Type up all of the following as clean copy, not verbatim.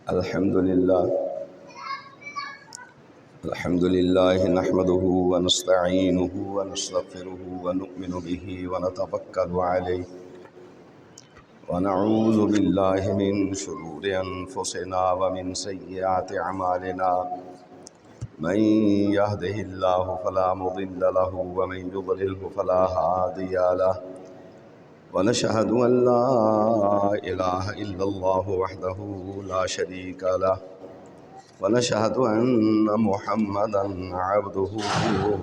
الحمد لله نحمده ونستعينه ونستغفره ونؤمن به ونتوكل عليه ونعوذ بالله من شرور أنفسنا ومن سيئات أعمالنا من يهده الله فلا مضل له ومن يضلله فلا هادي له ونشهد أن لا إله إلا الله وحده لا شريك له ونشهد أن محمدا عبده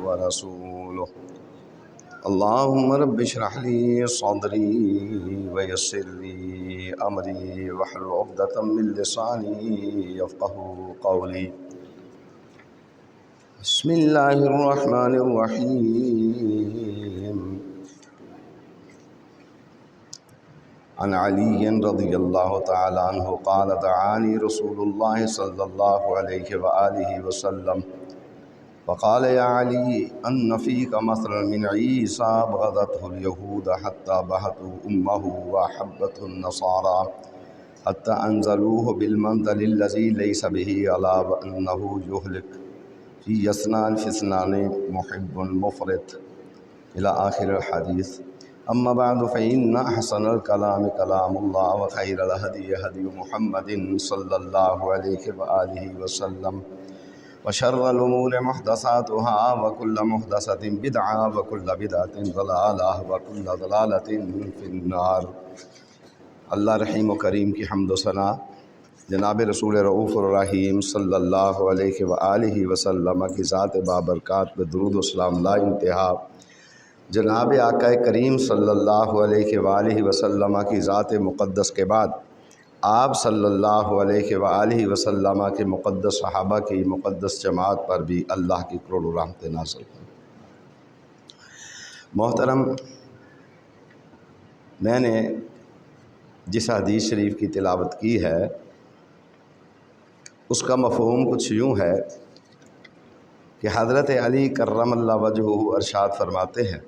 ورسوله اللهم رب اشرح لي صدري ويسر لي أمري واحلل عقدة من لساني يفقهوا قولي بسم الله الرحمن الرحيم عن علي رضي الله تعالى عنه قال دعاني رسول الله صلى الله عليه وآله وسلم فقال يا علي أن فيك مثلا من عيسى أبغضته اليهود حتى بهتوا أمه وأحبته النصارى حتى أنزلوه بالمنزل الذي ليس به على أنه يهلك في اثنان محب مفرط إلى آخر الحديث. أما بعد فإن أحسن الكلام كلام الله وخير الهدي هدي محمد صلى الله عليه وآله وسلم وشر الأمور محدثاتها وكل محدثة بدعة وكل بدعة ضلالة وكل ضلالة في النار. اللہ رحیم و کریم کی حمد و ثنا جناب رسول رؤوف الرحیم صلی اللہ علیہ وآلہ وسلم کی ذات بابرکات پہ درود و سلام لا انتہا، جناب آقا کریم صلی اللہ علیہ وآلہ وسلم کی ذات مقدس کے بعد آپ صلی اللہ علیہ وآلہ وسلم کے مقدس صحابہ کی مقدس جماعت پر بھی اللہ کی کروڑوں رحمتیں نازل ہوں۔ محترم، میں نے جس حدیث شریف کی تلاوت کی ہے اس کا مفہوم کچھ یوں ہے کہ حضرت علی کرم اللہ وجہہ ارشاد فرماتے ہیں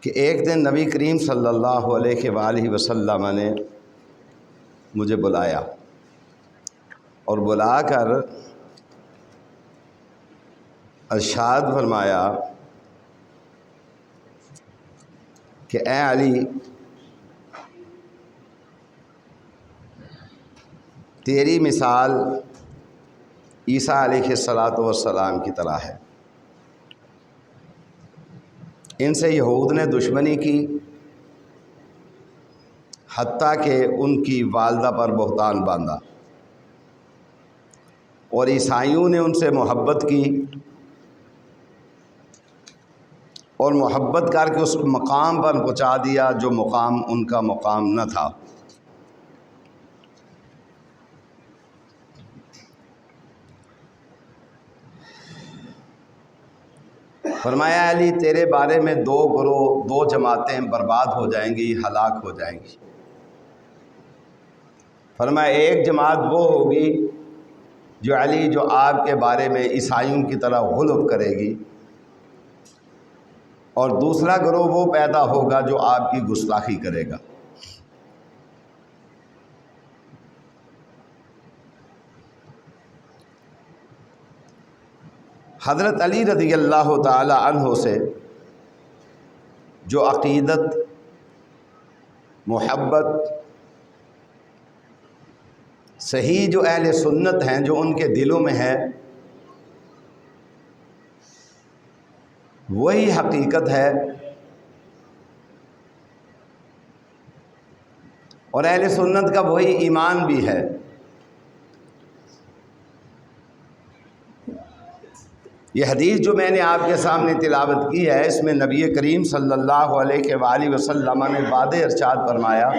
کہ ایک دن نبی کریم صلی اللہ علیہ وآلہ وسلم نے مجھے بلایا اور بلا کر ارشاد فرمایا کہ اے علی، تیری مثال عیسیٰ علیہ السلام کی طرح ہے۔ ان سے یہود نے دشمنی کی حتیٰ کہ ان کی والدہ پر بہتان باندھا، اور عیسائیوں نے ان سے محبت کی اور محبت کر کے اس مقام پر پہنچا دیا جو مقام ان کا مقام نہ تھا۔ فرمایا علی، تیرے بارے میں دو گروہ، دو جماعتیں برباد ہو جائیں گی، ہلاک ہو جائیں گی۔ فرمایا ایک جماعت وہ ہوگی جو علی جو آپ کے بارے میں عیسائیوں کی طرح غلو کرے گی، اور دوسرا گروہ وہ پیدا ہوگا جو آپ کی گستاخی کرے گا۔ حضرت علی رضی اللہ تعالی عنہ سے جو عقیدت، محبت، صحیح جو اہل سنت ہیں جو ان کے دلوں میں ہے، وہی حقیقت ہے، اور اہل سنت کا وہی ایمان بھی ہے۔ یہ حدیث جو میں نے آپ کے سامنے تلاوت کی ہے، اس میں نبی کریم صلی اللہ علیہ وآلہ وسلم نے واضح ارشاد فرمایا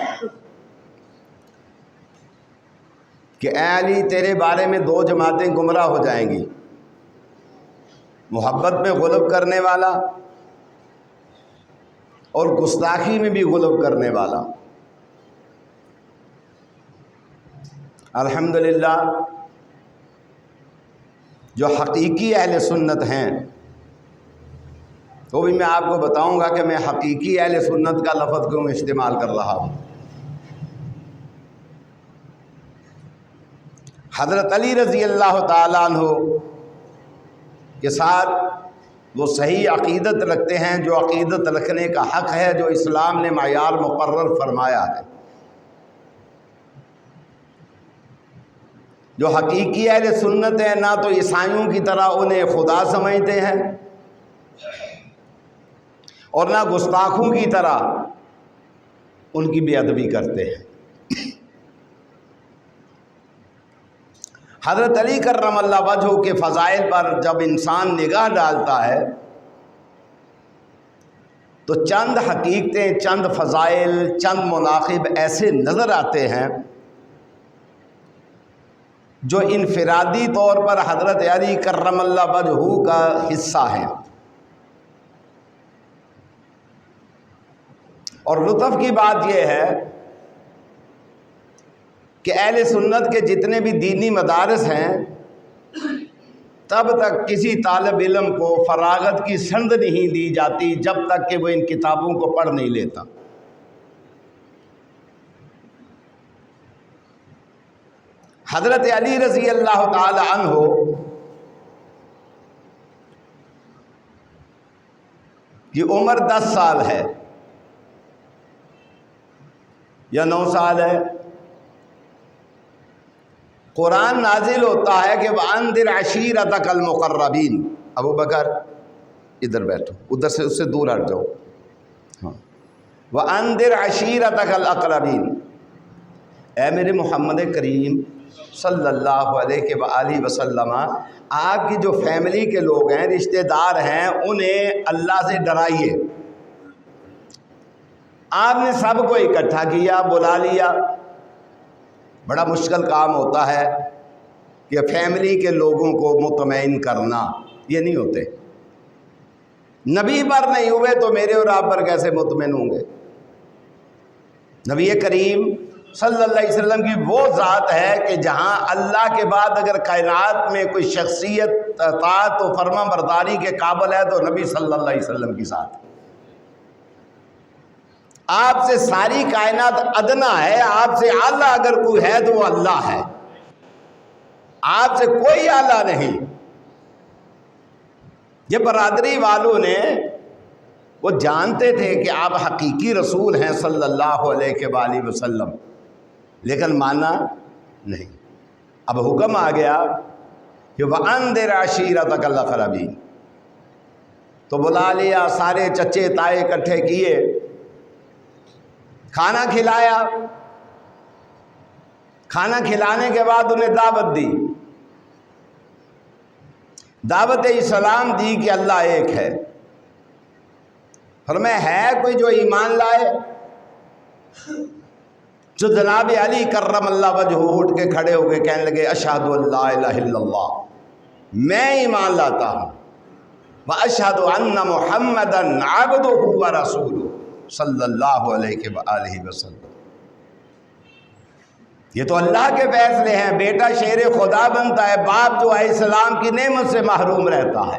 کہ اے علی، تیرے بارے میں دو جماعتیں گمراہ ہو جائیں گی، محبت میں غلو کرنے والا اور گستاخی میں بھی غلو کرنے والا۔ الحمدللہ جو حقیقی اہل سنت ہیں، تو بھی میں آپ کو بتاؤں گا کہ میں حقیقی اہل سنت کا لفظ کیوں استعمال کر رہا ہوں۔ حضرت علی رضی اللہ تعالیٰ عنہ کے ساتھ وہ صحیح عقیدت رکھتے ہیں جو عقیدت رکھنے کا حق ہے، جو اسلام نے معیار مقرر فرمایا ہے۔ جو حقیقی اہل سنت ہیں نہ تو عیسائیوں کی طرح انہیں خدا سمجھتے ہیں اور نہ گستاخوں کی طرح ان کی بے ادبی کرتے ہیں۔ حضرت علی کرم اللہ وجہہ کے فضائل پر جب انسان نگاہ ڈالتا ہے تو چند حقیقتیں، چند فضائل، چند مناقب ایسے نظر آتے ہیں جو انفرادی طور پر حضرت علی کرم اللہ وجہہ کا حصہ ہیں۔ اور لطف کی بات یہ ہے کہ اہل سنت کے جتنے بھی دینی مدارس ہیں تب تک کسی طالب علم کو فراغت کی سند نہیں دی جاتی جب تک کہ وہ ان کتابوں کو پڑھ نہیں لیتا۔ حضرت علی رضی اللہ تعالی عنہ کی عمر 10 سال ہے یا 9 سال ہے۔ قرآن نازل ہوتا ہے کہ وَأَنذِرْ عَشِيرَتَكَ الْمُقَرَّبِينَ۔ ابو بکر ادھر بیٹھو، ادھر سے اس سے دور ہٹ جاؤ۔ ہاں، وَأَنذِرْ عَشِيرَتَكَ الْأَقْرَبِينَ، اے میرے محمد کریم صلی اللہ علیہ وآلہ وسلم، آپ کی جو فیملی کے لوگ ہیں، رشتہ دار ہیں، انہیں اللہ سے ڈرائیے۔ آپ نے سب کو اکٹھا کیا، بلا لیا۔ بڑا مشکل کام ہوتا ہے کہ فیملی کے لوگوں کو مطمئن کرنا، یہ نہیں ہوتے۔ نبی پر نہیں ہوئے تو میرے اور آپ پر کیسے مطمئن ہوں گے؟ نبی کریم صلی اللہ علیہ وسلم کی وہ ذات ہے کہ جہاں اللہ کے بعد اگر کائنات میں کوئی شخصیت اطاعت و فرما برداری کے قابل ہے تو نبی صلی اللہ علیہ وسلم کی ذات۔ آپ سے ساری کائنات ادنا ہے، آپ سے اعلیٰ اگر کوئی ہے تو وہ اللہ ہے، آپ سے کوئی اعلیٰ نہیں۔ یہ برادری والوں نے وہ جانتے تھے کہ آپ حقیقی رسول ہیں صلی اللہ علیہ وآلہ وسلم، لیکن مانا نہیں۔ اب حکم آ گیا کہ وَأَنذِرْ عَشِيرَتَكَ الْأَقْرَبِينَ، تو بلا لیا، سارے چچے تائے اکٹھے کیے، کھانا کھلایا۔ کھانا کھلانے کے بعد انہیں دعوت دی، دعوت اسلام دی کہ اللہ ایک ہے۔ فرمایا ہے کوئی جو ایمان لائے؟ جو جناب علی کرم اللہ وجہہ اٹھ کے کھڑے ہو کے کہنے لگے اشہد ان لا الہ الا اللہ، میں ایمان لاتا ہوں، واشہد ان محمدا عبدہ ورسولہ صلی اللہ علیہ وآلہ وسلم۔ یہ تو اللہ کے فیصلے ہیں۔ بیٹا شیر خدا بنتا ہے، باپ جو ہے اسلام کی نعمت سے محروم رہتا ہے۔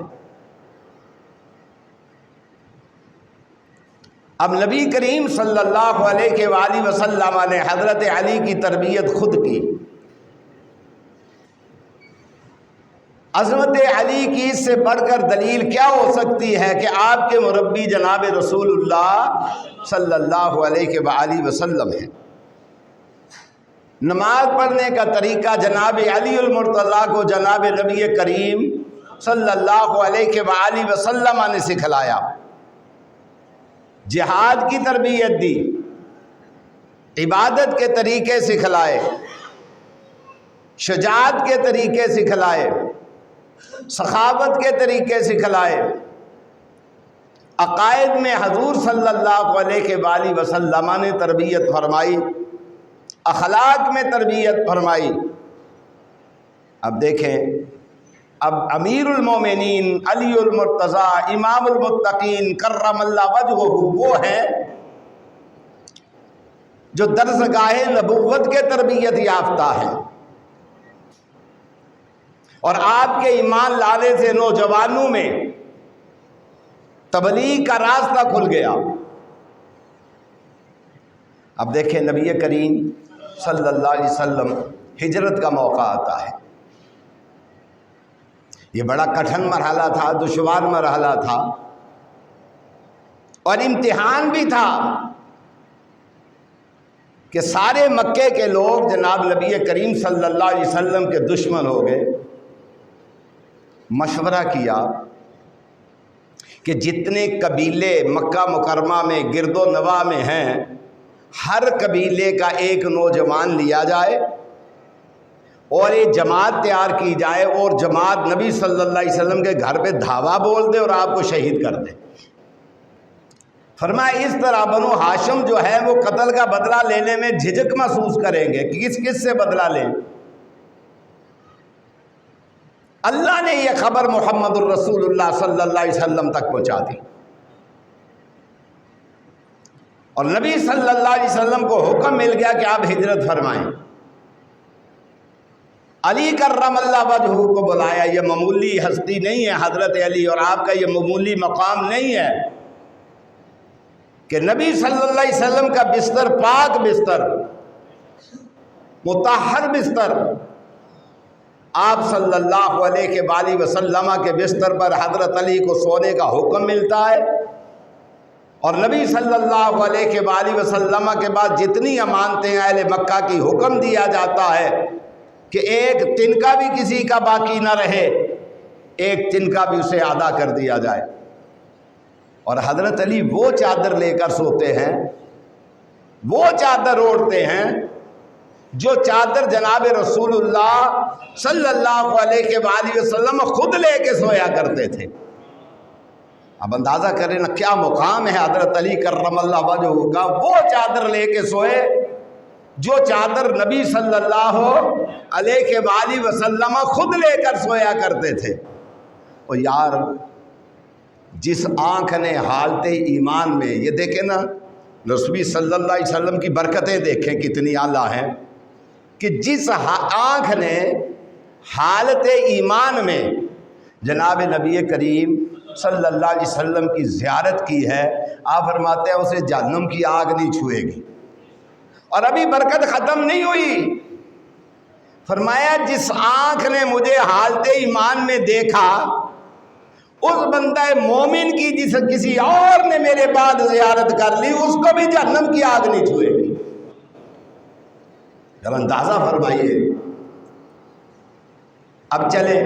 اب نبی کریم صلی اللہ علیہ وآلہ وسلم نے حضرت علی کی تربیت خود کی۔ عظمت علی کی اس سے بڑھ کر دلیل کیا ہو سکتی ہے کہ آپ کے مربی جناب رسول اللہ صلی اللہ علیہ وآلہ وسلم ہیں۔ نماز پڑھنے کا طریقہ جناب علی المرتضیٰ کو جناب نبی کریم صلی اللہ علیہ وآلہ وسلم نے سکھلایا، جہاد کی تربیت دی، عبادت کے طریقے سکھلائے، شجاعت کے طریقے سکھلائے، سخاوت کے طریقے سکھلائے، عقائد میں حضور صلی اللہ علیہ وآلہ وسلم نے تربیت فرمائی، اخلاق میں تربیت فرمائی۔ اب دیکھیں، اب امیر المومنین علی المرتضیٰ امام المتقین کرم اللہ وجہہ وہ ہیں جو درسگاہ نبوت کے تربیت یافتہ ہیں، اور آپ کے ایمان لانے سے نوجوانوں میں تبلیغ کا راستہ کھل گیا۔ اب دیکھیں نبی کریم صلی اللہ علیہ وسلم ہجرت کا موقع آتا ہے۔ یہ بڑا کٹھن مرحلہ تھا، دشوار مرحلہ تھا اور امتحان بھی تھا کہ سارے مکے کے لوگ جناب نبی کریم صلی اللہ علیہ وسلم کے دشمن ہو گئے۔ مشورہ کیا کہ جتنے قبیلے مکہ مکرمہ میں گرد و نواح میں ہیں، ہر قبیلے کا ایک نوجوان لیا جائے اور ایک جماعت تیار کی جائے اور جماعت نبی صلی اللہ علیہ وسلم کے گھر پہ دھاوا بول دے اور آپ کو شہید کر دے۔ فرمایا اس طرح بنو ہاشم جو ہے وہ قتل کا بدلہ لینے میں جھجک محسوس کریں گے کہ کس کس سے بدلہ لیں۔ اللہ نے یہ خبر محمد الرسول اللہ صلی اللہ علیہ وسلم تک پہنچا دی اور نبی صلی اللہ علیہ وسلم کو حکم مل گیا کہ آپ ہجرت فرمائیں۔ علی کرم اللہ وجہہ کو بلایا۔ یہ معمولی ہستی نہیں ہے حضرت علی، اور آپ کا یہ معمولی مقام نہیں ہے کہ نبی صلی اللہ علیہ وسلم کا بستر، پاک بستر، مطہر بستر، آپ صلی اللہ علیہ وآلہ وسلم کے بستر پر حضرت علی کو سونے کا حکم ملتا ہے اور نبی صلی اللہ علیہ وآلہ وسلم کے بعد جتنی امانتیں اہل مکہ کی حکم دیا جاتا ہے کہ ایک تنکا بھی کسی کا باقی نہ رہے، ایک تنکا بھی اسے ادا کر دیا جائے۔ اور حضرت علی وہ چادر لے کر سوتے ہیں، وہ چادر اوڑھتے ہیں جو چادر جناب رسول اللہ صلی اللہ علیہ وآلہ وسلم خود لے کے سویا کرتے تھے۔ اب اندازہ کریں نا کیا مقام ہے حضرت علی کرم اللہ وجہہ کا، وہ چادر لے کے سوئے جو چادر نبی صلی اللہ علیہ وآلہ وسلم خود لے کر سویا کرتے تھے۔ اور یار جس آنکھ نے حالت ایمان میں، یہ دیکھیں نا رسول صلی اللہ علیہ وسلم کی برکتیں دیکھیں کتنی اعلیٰ ہیں، کہ جس آنکھ نے حالت ایمان میں جناب نبی کریم صلی اللہ علیہ وسلم کی زیارت کی ہے، آپ فرماتے ہیں اسے جہنم کی آگ نہیں چھوئے گی۔ اور ابھی برکت ختم نہیں ہوئی، فرمایا جس آنکھ نے مجھے حالت ایمان میں دیکھا، اس بندہ مومن کی جس کسی اور نے میرے بعد زیارت کر لی، اس کو بھی جہنم کی آگ نہیں چھوئے گی۔ ذرا اندازہ فرمائیے۔ اب چلے،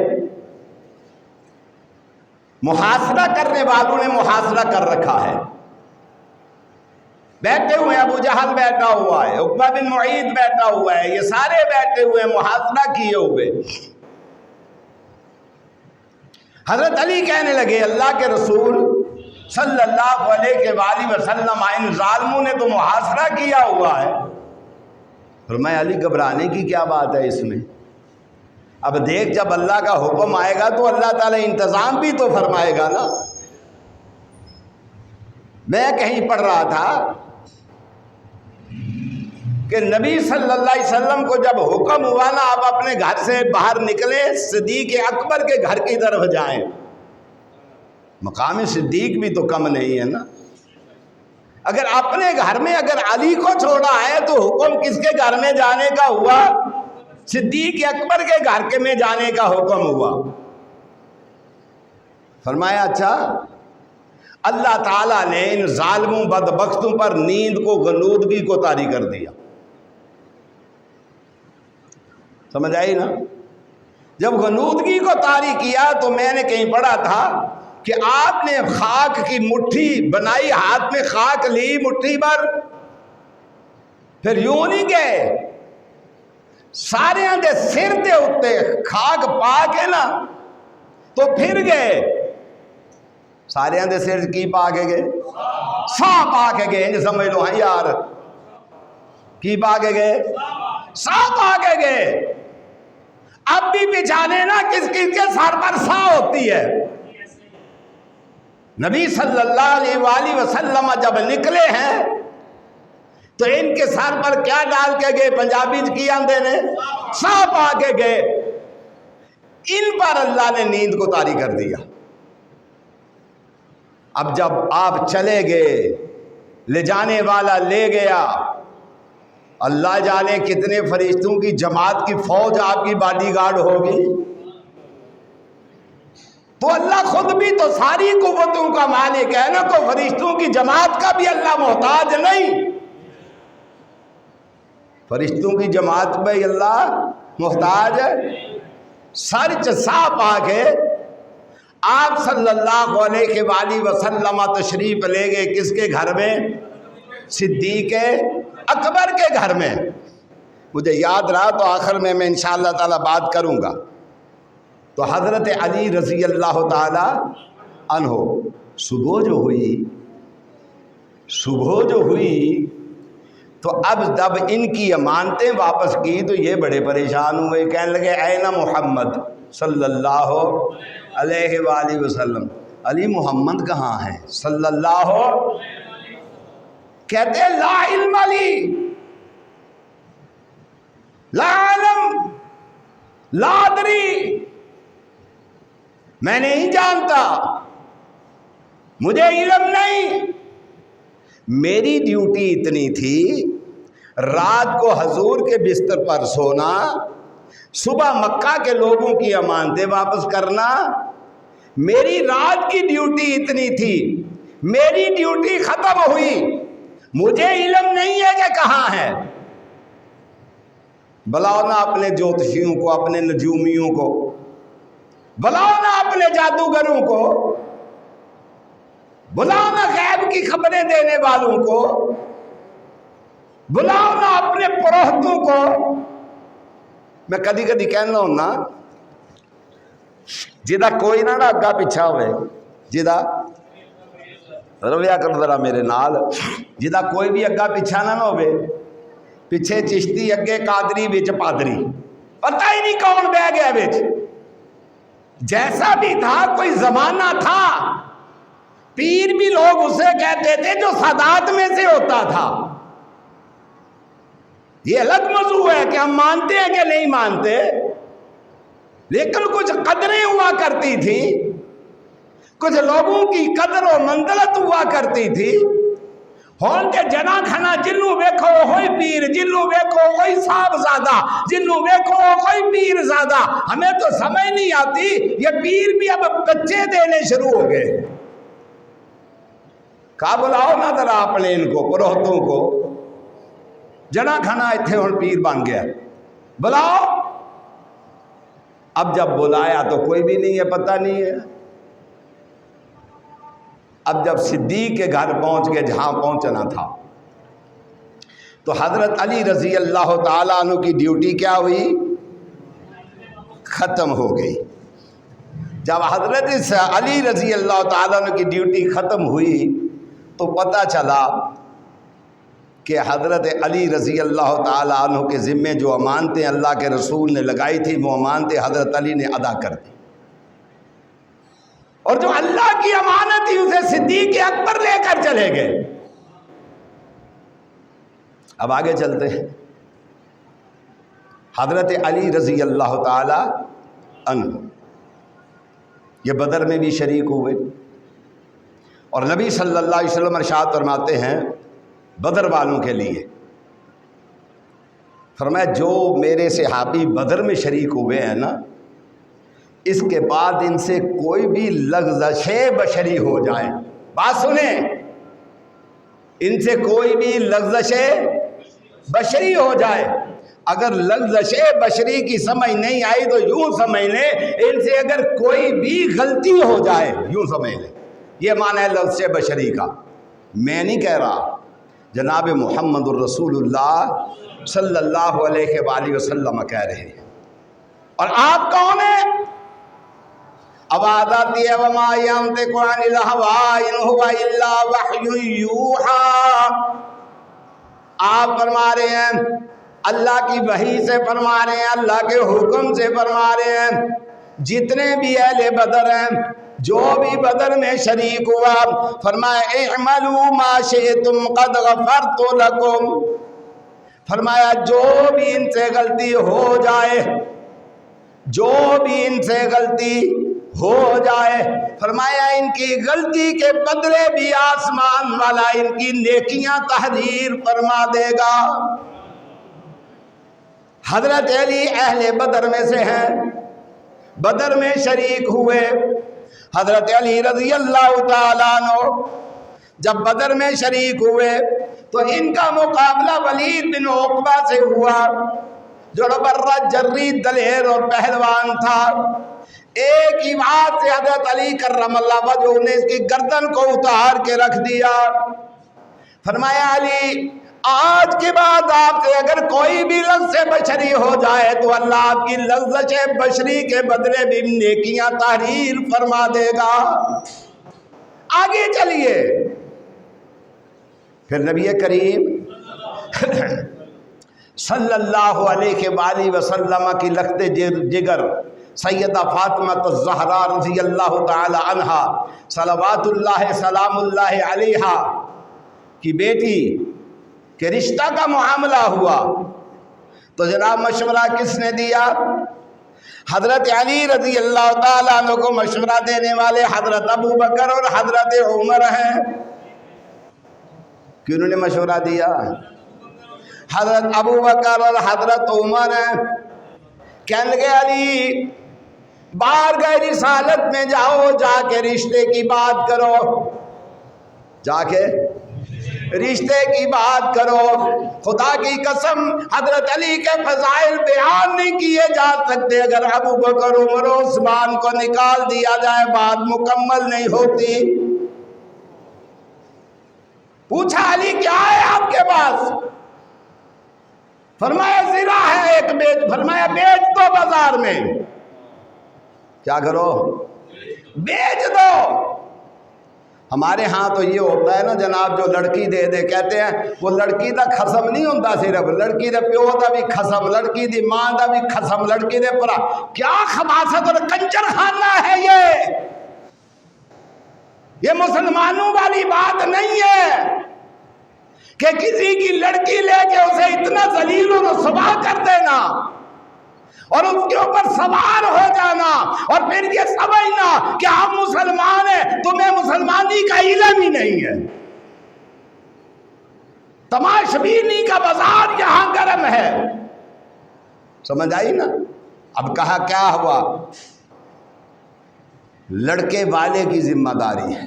محاصرہ کرنے والوں نے محاصرہ کر رکھا ہے، بیٹھے ہوئے ابو جہل بیٹھا ہوا ہے، عقبہ بن معیط بیٹھا ہوا ہے، یہ سارے بیٹھے ہوئے محاصرہ کیے ہوئے۔ حضرت علی کہنے لگے اللہ کے رسول صلی اللہ علیہ وآلہ وسلم ان ظالموں نے تو محاصرہ کیا ہوا ہے۔ فرمایا علی گھبرانے کی کیا بات ہے اس میں؟ اب دیکھ جب اللہ کا حکم آئے گا تو اللہ تعالیٰ انتظام بھی تو فرمائے گا نا۔ میں کہیں پڑھ رہا تھا کہ نبی صلی اللہ علیہ وسلم کو جب حکم ہوا نا آپ اپنے گھر سے باہر نکلیں، صدیق اکبر کے گھر کی طرف جائیں۔ مقام صدیق بھی تو کم نہیں ہے نا۔ اگر اپنے گھر میں اگر علی کو چھوڑا ہے تو حکم کس کے گھر میں جانے کا ہوا؟ صدیق اکبر کے گھر میں جانے کا حکم ہوا۔ فرمایا اچھا، اللہ تعالیٰ نے ان ظالموں بدبختوں پر نیند کو، غنودگی کو طاری کر دیا۔ سمجھ آئی نا؟ جب غنودگی کو طاری کیا تو میں نے کہیں پڑھا تھا کہ آپ نے خاک کی مٹھی بنائی، ہاتھ میں خاک لی مٹھی بھر، پھر یوں نہیں گئے، سارے دے سر دے اتے خاک پا کے نا تو پھر گئے، سارے دے سر کی پا کے گئے؟ ساں پا کے گئے، سمجھ لو ہاں یار، کی پا کے گئے؟ ساں پا کے گئے۔ اب بھی بچھانے نا کس کس کے سر پر ساں ہوتی ہے۔ نبی صلی اللہ علیہ وآلہ وسلم جب نکلے ہیں تو ان کے سر پر کیا ڈال کے گئے؟ پنجابی کی آندے نے ساں پا کے گئے۔ ان پر اللہ نے نیند کو طاری کر دیا۔ اب جب آپ چلے گئے، لے جانے والا لے گیا اللہ جانے کتنے فرشتوں کی جماعت کی فوج آپ کی باڈی گارڈ ہوگی. تو اللہ خود بھی تو ساری قوتوں کا مالک ہے نا, تو فرشتوں کی جماعت کا بھی اللہ محتاج نہیں. فرشتوں کی جماعت میں اللہ محتاج ہے. سرچ صاحب آ کے آپ صلی اللہ علیہ وآلہ وسلم تشریف لے گئے کس کے گھر میں؟ صدیق اکبر کے گھر میں. مجھے یاد رہا تو آخر میں انشاءاللہ تعالی بات کروں گا. تو حضرت علی رضی اللہ تعالی عنہ صبح جو ہوئی تو اب جب ان کی امانتیں واپس کی تو یہ بڑے پریشان ہوئے. کہنے لگے این محمد صلی اللہ علیہ وآلہ وسلم, علی محمد کہاں ہیں صلی اللہ. کہتے ہیں لا علم علی, لا علم, لا ادری, میں نہیں جانتا, مجھے علم نہیں. میری ڈیوٹی اتنی تھی رات کو حضور کے بستر پر سونا, صبح مکہ کے لوگوں کی امانتیں واپس کرنا. میری رات کی ڈیوٹی اتنی تھی, میری ڈیوٹی ختم ہوئی, مجھے علم نہیں ہے کہ کہاں ہے. بلاؤ نا اپنے جوتشیوں کو, اپنے نجومیوں کو, بلاؤ نا اپنے جادوگروں کو, بلاؤ نا غیب کی خبریں دینے والوں کو, بلاؤ نا اپنے پروہتوں کو. میں کدی کدی کہنا ہوں نا, جدا کوئی نہ اگا پیچھا ہوئے, جدا رویا کر ذرا میرے نال, جدا کوئی بھی اگا پیچھا نہ ہوئے, پیچھے چشتی اگے قادری وچ پادری, پتہ ہی نہیں کون بہ گیا وچ. جیسا بھی تھا کوئی زمانہ تھا, پیر بھی لوگ اسے کہتے تھے جو سادات میں سے ہوتا تھا. یہ الگ موضوع ہے کہ ہم مانتے ہیں کہ نہیں مانتے, لیکن کچھ قدریں ہوا کرتی تھی, کچھ لوگوں کی قدر و منزلت ہوا کرتی تھی. ہون کے جنا کھنا جنوں ویکھو ہوئی پیر, جنوں ویکھو ہوئی صاحب زادہ, جنوں ویکھو ہوئی پیر زادہ. ہمیں تو سمجھ نہیں آتی یہ پیر بھی اب بچے دینے شروع ہو گئے. کہا بلاؤ نا ذرا اپنے ان کو پروہتوں کو, جنا کھنا اتھے ہن پیر بن گیا, بلاؤ. اب جب بلایا تو کوئی بھی نہیں ہے, پتہ نہیں ہے. اب جب صدیق کے گھر پہنچ کے جہاں پہنچنا تھا تو حضرت علی رضی اللہ تعالیٰ عنہ کی ڈیوٹی کیا ہوئی؟ ختم ہو گئی. جب حضرت علی رضی اللہ تعالیٰ عنہ کی ڈیوٹی ختم ہوئی تو پتہ چلا کہ حضرت علی رضی اللہ تعالیٰ عنہ کے ذمے جو امانتیں اللہ کے رسول نے لگائی تھی وہ امانتیں حضرت علی نے ادا کر دی, اور جو اللہ کی امانت تھی اسے صدیق اکبر لے کر چلے گئے. اب آگے چلتے ہیں. حضرت علی رضی اللہ تعالی عنہ یہ بدر میں بھی شریک ہوئے, اور نبی صلی اللہ علیہ وسلم ارشاد فرماتے ہیں بدر والوں کے لیے, فرمایا جو میرے صحابی بدر میں شریک ہوئے ہیں نا, اس کے بعد ان سے کوئی بھی لغزش بشری ہو جائے, بات سنیں, ان سے کوئی بھی لغزش بشری ہو جائے. اگر لغزش بشری کی سمجھ نہیں آئی تو یوں سمجھ لیں ان سے اگر کوئی بھی غلطی ہو جائے, یوں سمجھ لیں, یہ معنی ہے لغزش بشری کا. میں نہیں کہہ رہا, جناب محمد الرسول اللہ صلی اللہ علیہ وآلہ وسلم کہہ رہے ہیں. اور آپ کون ہیں؟ آواز آتی ہے وما ينطق عن الهوى ان هو الا وحی یوحی. آپ فرما رہے ہیں اللہ کی وحی سے فرما رہے ہیں, اللہ کے حکم سے فرما رہے ہیں. جتنے بھی اہل بدر ہیں, جو بھی بدر میں شریک ہوا, فرمایا اعملوا ما شئتم قد غفرت لکم. فرمایا جو بھی ان سے غلطی ہو جائے, جو بھی ان سے غلطی ہو جائے, فرمایا ان کی غلطی کے بدلے بھی آسمان والا ان کی نیکیاں تحریر فرما دے گا. حضرت علی اہل بدر میں سے ہیں، بدر میں شریک ہوئے۔ حضرت علی رضی اللہ تعالیٰ عنہ جب بدر میں شریک ہوئے تو ان کا مقابلہ ولید بن عقبہ سے ہوا، جو برہ جرید دلیر اور پہلوان تھا۔ ایک ہی بات سے حضرت علی کرم اللہ وجہہ نے اس کی گردن کو اتار کے رکھ دیا۔ فرمایا علی آج کے بعد آپ سے اگر کوئی بھی لفظ بشری ہو جائے تو اللہ آپ کی لفظ بشری کے بدلے بھی نیکیاں تحریر فرما دے گا۔ آگے چلیے، پھر نبی کریم صلی اللہ علیہ وآلہ وسلم کی لخت جگر سیدہ فاطمہ الزہرا رضی اللہ تعالی عنہا صلوات اللہ سلام اللہ علیہا کی بیٹی کہ رشتہ کا معاملہ ہوا تو جناب مشورہ کس نے دیا؟ حضرت علی رضی اللہ تعالیٰ عنہ کو مشورہ دینے والے حضرت ابو بکر اور حضرت عمر ہیں۔ کیوں نے مشورہ دیا؟ حضرت ابو بکر اور حضرت عمر ہیں۔ کہنے لگے علی بارگاہ رسالت میں جاؤ، جا کے رشتے کی بات کرو، جا کے رشتے کی بات کرو۔ خدا کی قسم حضرت علی کے فضائل بیان نہیں کیے جا سکتے، اگر ابو بکر عمر و عثمان کو نکال دیا جائے بات مکمل نہیں ہوتی۔ پوچھا علی کیا ہے آپ کے پاس؟ فرمایا زرہ ہے ایک بیچ، فرمایا بیچ دو بازار میں۔ کیا کرو؟ بیچ دو۔ ہمارے ہاں تو یہ ہوتا ہے نا جناب، جو لڑکی دے دے کہتے ہیں وہ لڑکی دا خصم نہیں ہوتا، صرف لڑکی دے پیو دا بھی خصم، لڑکی دی ماں دا بھی خصم، لڑکی دے پرا۔ کیا خباثت اور کنجر خانہ ہے یہ مسلمانوں والی بات نہیں ہے کہ کسی کی لڑکی لے کے اسے اتنا ذلیل و رسوا کر دینا اور اس کے اوپر سوار ہو جانا اور پھر یہ سمجھنا کہ ہم مسلمان ہیں، تمہیں مسلمانی کا علم ہی نہیں ہے۔ تماشبینی کا بازار یہاں گرم ہے، سمجھ آئی نا؟ اب کہا کیا ہوا؟ لڑکے والے کی ذمہ داری ہے،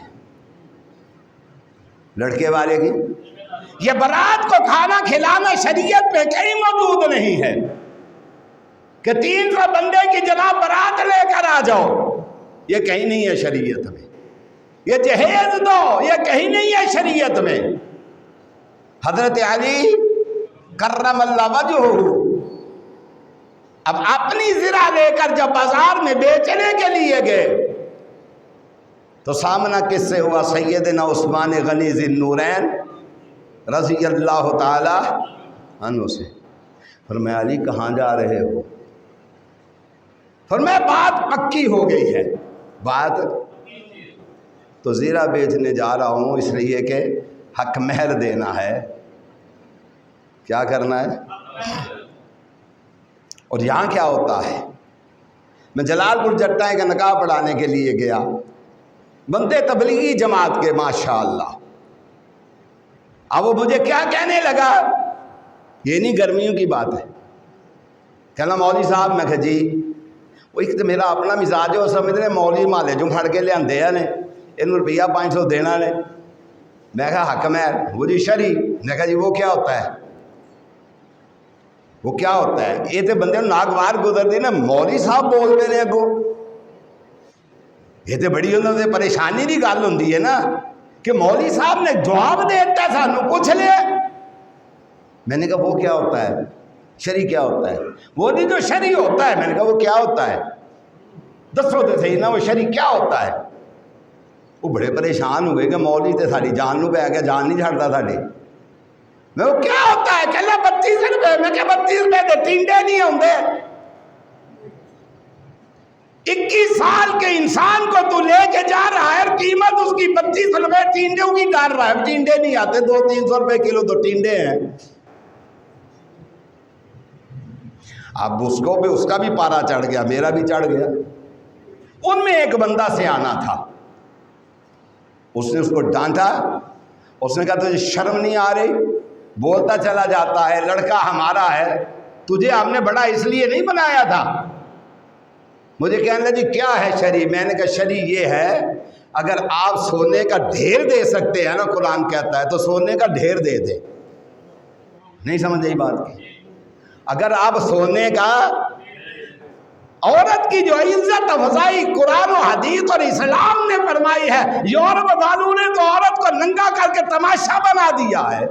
لڑکے والے کی۔ یہ برات کو کھانا کھلانا شریعت میں کہیں موجود نہیں ہے کہ 300 بندے کی جناب برات لے کر آ جاؤ، یہ کہیں نہیں ہے شریعت میں۔ یہ جہیز دو، یہ کہیں نہیں ہے شریعت میں۔ حضرت علی کرم اللہ وجہہ اب اپنی زرہ لے کر جب بازار میں بیچنے کے لیے گئے تو سامنا کس سے ہوا؟ سیدنا عثمان غنی ذی النورین رضی اللہ تعالی عنہ سے۔ فرمایا علی کہاں جا رہے ہو؟ فرمایا بات پکی ہو گئی ہے۔ بات تو زیرہ بیچنے جا رہا ہوں اس لیے کہ حق مہر دینا ہے۔ کیا کرنا ہے؟ اور یہاں کیا ہوتا ہے؟ میں جلال پور جٹا کا نکاح پڑھانے کے لیے گیا، بندے تبلیغی جماعت کے ماشاءاللہ۔ اب وہ مجھے کیا کہنے لگا؟ یہ نہیں گرمیوں کی بات ہے، کہنا مولوی صاحب، میں کہا جی، وہ ایک تو میرا اپنا مزاج ہے، وہ سمجھتے مولوی مالے جو پھڑ کے لے آندے نے، انہوں روپیہ 500 دینا نے۔ میں کہا حق مہر، وہ جی شرعی۔ میں کہا جی وہ کیا ہوتا ہے؟ وہ کیا ہوتا ہے؟ یہ تو بندے ناگوار گزر دی نا، مولوی صاحب بول دے اگو، یہ تو بڑی انہوں نے پریشانی کی گل ہوندی ہے نا کہ مولوی صاحب نے جواب دے دیتا سانو پوچھ لے۔ میں نے کہا وہ کیا ہوتا ہے؟ شرعی کیا ہوتا ہے؟ وہ نہیں جو شرعی ہوتا ہے۔ میں نے کہا وہ کیا ہوتا ہے؟ دسو تو صحیح نا وہ شرعی کیا ہوتا ہے؟ وہ بڑے پریشان ہوئے کہ مولوی تے ساری جان نو پہ گیا، جان نہیں چھڑتا ساری۔ میں وہ کیا ہوتا ہے؟ کہنا 32 روپے۔ میں کہا 32 روپے دے ٹینڈے نہیں ہوندے۔ 21 سال کے انسان کو تو لے کے جا رہا ہے اور قیمت اس کی 32 روپے ٹینڈوں کی ڈال رہا ہے۔ ٹینڈے نہیں آتے، 200-300 روپے کلو تو ٹینڈے ہیں۔ اب اس کو بھی، اس کا بھی پارا چڑھ گیا، میرا بھی چڑھ گیا۔ ان میں ایک بندہ سے آنا تھا، اس نے اس کو ڈانٹا، اس نے کہا تجھے شرم نہیں آ رہی؟ بولتا چلا جاتا ہے لڑکا ہمارا ہے، تجھے ہم نے بڑا اس لیے نہیں بنایا تھا؟ مجھے کہنے لگا جی کیا ہے شرع؟ میں نے کہا شرع یہ ہے اگر آپ سونے کا ڈھیر دے سکتے ہیں نا، قرآن کہتا ہے، تو سونے کا ڈھیر دے دے۔ نہیں سمجھ آئی بات کی؟ اگر آپ سونے کا، عورت کی جو عزت افزائی قرآن و حدیث اور اسلام نے فرمائی ہے، یورپ والوں نے تو عورت کو ننگا کر کے تماشا بنا دیا ہے۔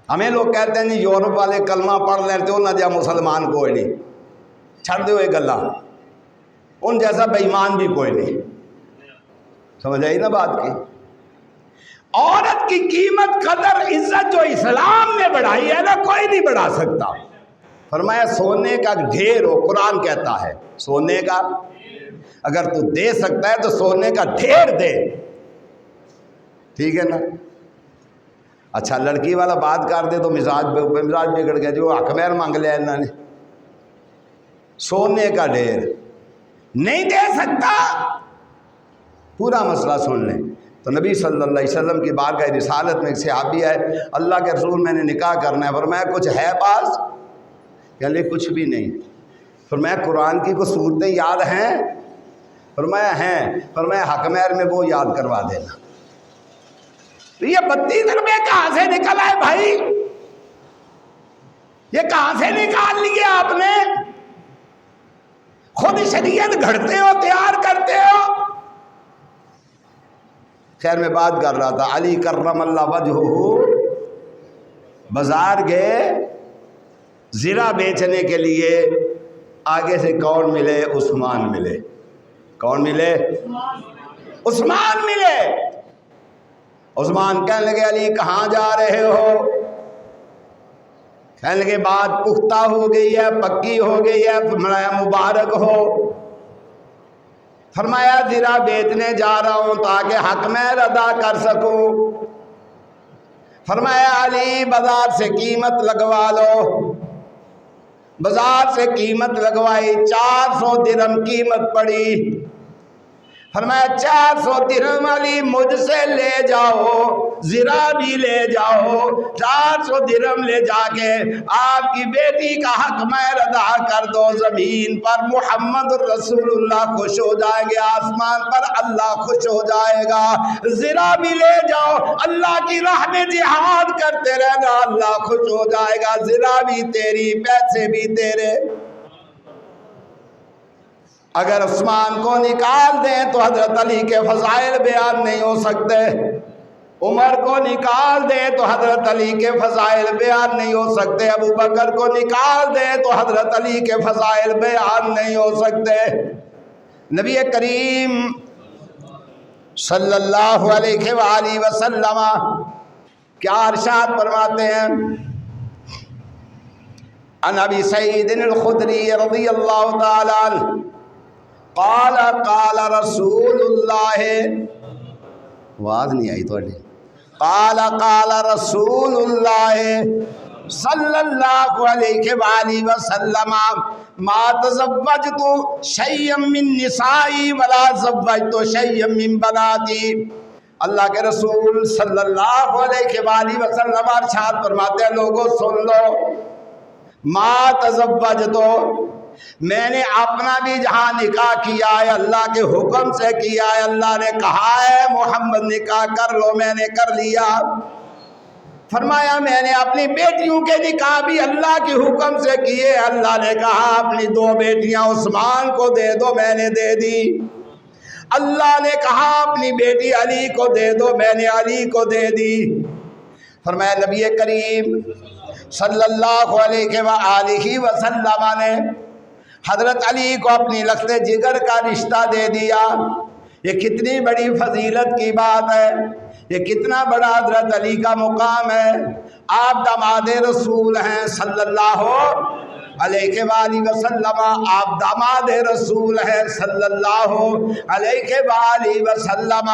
ہمیں لوگ کہتے ہیں جی یورپ والے کلمہ پڑھ لیتے ہو نہ جا مسلمان کوئی نہیں، چھڑ دے ہوئے گلا، ان جیسا بے ایمان بھی کوئی نہیں۔ سمجھ آئی نا بات کی؟ عورت کی قیمت، قدر، عزت جو اسلام نے بڑھائی ہے نا، کوئی نہیں بڑھا سکتا۔ فرمایا سونے کا ڈھیر ہو، قرآن کہتا ہے سونے کا اگر تو دے سکتا ہے تو سونے کا ڈھیر دے، ٹھیک ہے نا؟ اچھا لڑکی والا بات کر دے تو مزاج بگڑ گیا، جو حق مہر مانگ لیا انہوں نے، سونے کا ڈھیر نہیں دے سکتا۔ پورا مسئلہ سن لیں تو نبی صلی اللہ علیہ وسلم کی بارگاہ رسالت میں ایک صحابی ہے، اللہ کے رسول میں نے نکاح کرنا ہے، فرمایا کچھ ہے پاس؟ کہ کچھ بھی نہیں۔ فرمایا قرآن کی کچھ صورتیں یاد ہیں؟ فرمایا ہیں۔ فرمایا حق مہر میں وہ یاد کروا دینا۔ تو یہ 32 روپے کہاں سے نکل آئے بھائی؟ یہ کہاں سے نکال لیے آپ نے؟ خود شریعت گھڑتے ہو، تیار کرتے ہو۔ خیر میں بات کر رہا تھا، علی کرم اللہ وجہہ بازار گئے زرہ بیچنے کے لیے، آگے سے کون ملے؟ عثمان ملے۔ کون ملے؟ عثمان ملے۔ عثمان کہنے لگے علی کہاں جا رہے ہو؟ کہنے لگے بات پختہ ہو گئی ہے، پکی ہو گئی ہے، فرمایا مبارک ہو۔ فرمایا زرہ بیچنے جا رہا ہوں تاکہ حق مہر ادا کر سکوں۔ فرمایا علی بازار سے قیمت لگوا لو۔ بازار سے قیمت لگوائی، 400 درہم قیمت پڑی۔ فرمایا 400 درہم علی مجھ سے لے جاؤ، زرہ بھی لے جاؤ، 400 درہم لے جا کے آپ کی بیٹی کا حق مہر ادا کر دو۔ زمین پر محمد رسول اللہ خوش ہو جائیں گے، آسمان پر اللہ خوش ہو جائے گا۔ زرہ بھی لے جاؤ، اللہ کی راہ میں جہاد کرتے رہنا، اللہ خوش ہو جائے گا۔ زرہ بھی تیری، پیسے بھی تیرے۔ اگر عثمان کو نکال دیں تو حضرت علی کے فضائل بیان نہیں ہو سکتے، عمر کو نکال دیں تو حضرت علی کے فضائل بیان نہیں ہو سکتے، ابو بکر کو نکال دیں تو حضرت علی کے فضائل بیان نہیں ہو سکتے۔ نبی کریم صلی اللہ علیہ وآلہ وسلم کیا ارشاد فرماتے ہیں؟ عن ابی سعید الخدری رضی اللہ تعالی عنہ قال قال رسول اللہ، آواز نہیں آئی تو قال قال رسول اللہ صلی اللہ علیہ وآلہ وسلم ما تزوجت شیئا من نسائی ولا زوجت شیئا من بناتی۔ اللہ کے رسول صلی اللہ علیہ وآلہ وسلم ارشاد فرماتے ہیں لوگوں سن لو، ما تزوجت، میں نے اپنا بھی جہاں نکاح کیا ہے اللہ کے حکم سے کیا ہے، اللہ نے کہا ہے محمد نکاح کر لو، میں نے کر لیا۔ فرمایا میں نے اپنی بیٹیوں کے نکاح بھی اللہ کے حکم سے کیے، اللہ نے کہا اپنی 2 بیٹیاں عثمان کو دے دو، میں نے دے دی۔ اللہ نے کہا اپنی بیٹی علی کو دے دو، میں نے علی کو دے دی۔ فرمایا نبی کریم صلی اللہ علیہ وآلہ وسلم نے حضرت علی کو اپنی لخت جگر کا رشتہ دے دیا۔ یہ کتنی بڑی فضیلت کی بات ہے، یہ کتنا بڑا حضرت علی کا مقام ہے۔ آپ داماد رسول ہیں صلی اللہ علیہ وآلہ وسلم، آپ داماد رسول ہیں صلی اللہ علیہ وآلہ وسلم،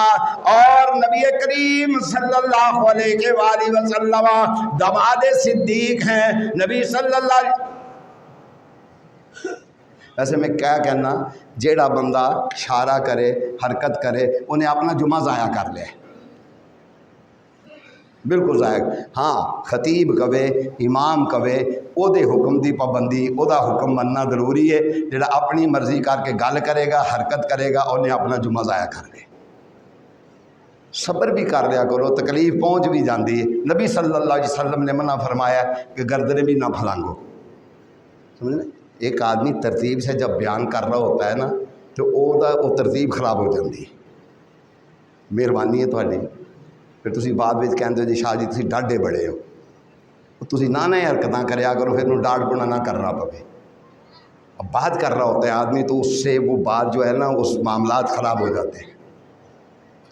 اور نبی کریم صلی اللہ علیہ وآلہ وسلم داماد صدیق ہیں نبی صلی اللہ علیہ وسلم۔ ویسے میں کیا کہنا، جیڑا بندہ اشارہ کرے، حرکت کرے، انہیں اپنا جمعہ ضائع کر لے۔ بالکل ظاہر. ہاں خطیب کہے امام کہے وہ حکم دی پابندی وہ حکم مننا ضروری ہے. جڑا اپنی مرضی کر کے گل کرے گا حرکت کرے گا انہیں اپنا جمعہ ضائع کر دے. صبر بھی کر لیا کرو تکلیف پہنچ بھی جاتی ہے. نبی صلی اللہ علیہ وسلم نے منع فرمایا کہ گردنیں بھی نہ پھلانگو. سمجھ. ایک آدمی ترتیب سے جب بیان کر رہا ہوتا ہے نا تو وہ ترتیب خراب ہو جاتی ہے. مہربانی ہے تھوڑی. پھر تسی بعد میں کہتے ہو جی شاہ جی تسی ڈاڈے بڑے ہو تسی نہ حرکتاں کریا کرو پھر ڈانٹ پڑنا نہ کرنا پوے. اب بات کر رہا ہوتا ہے آدمی تو اس سے وہ بات جو ہے نا اس معاملات خراب ہو جاتے ہیں.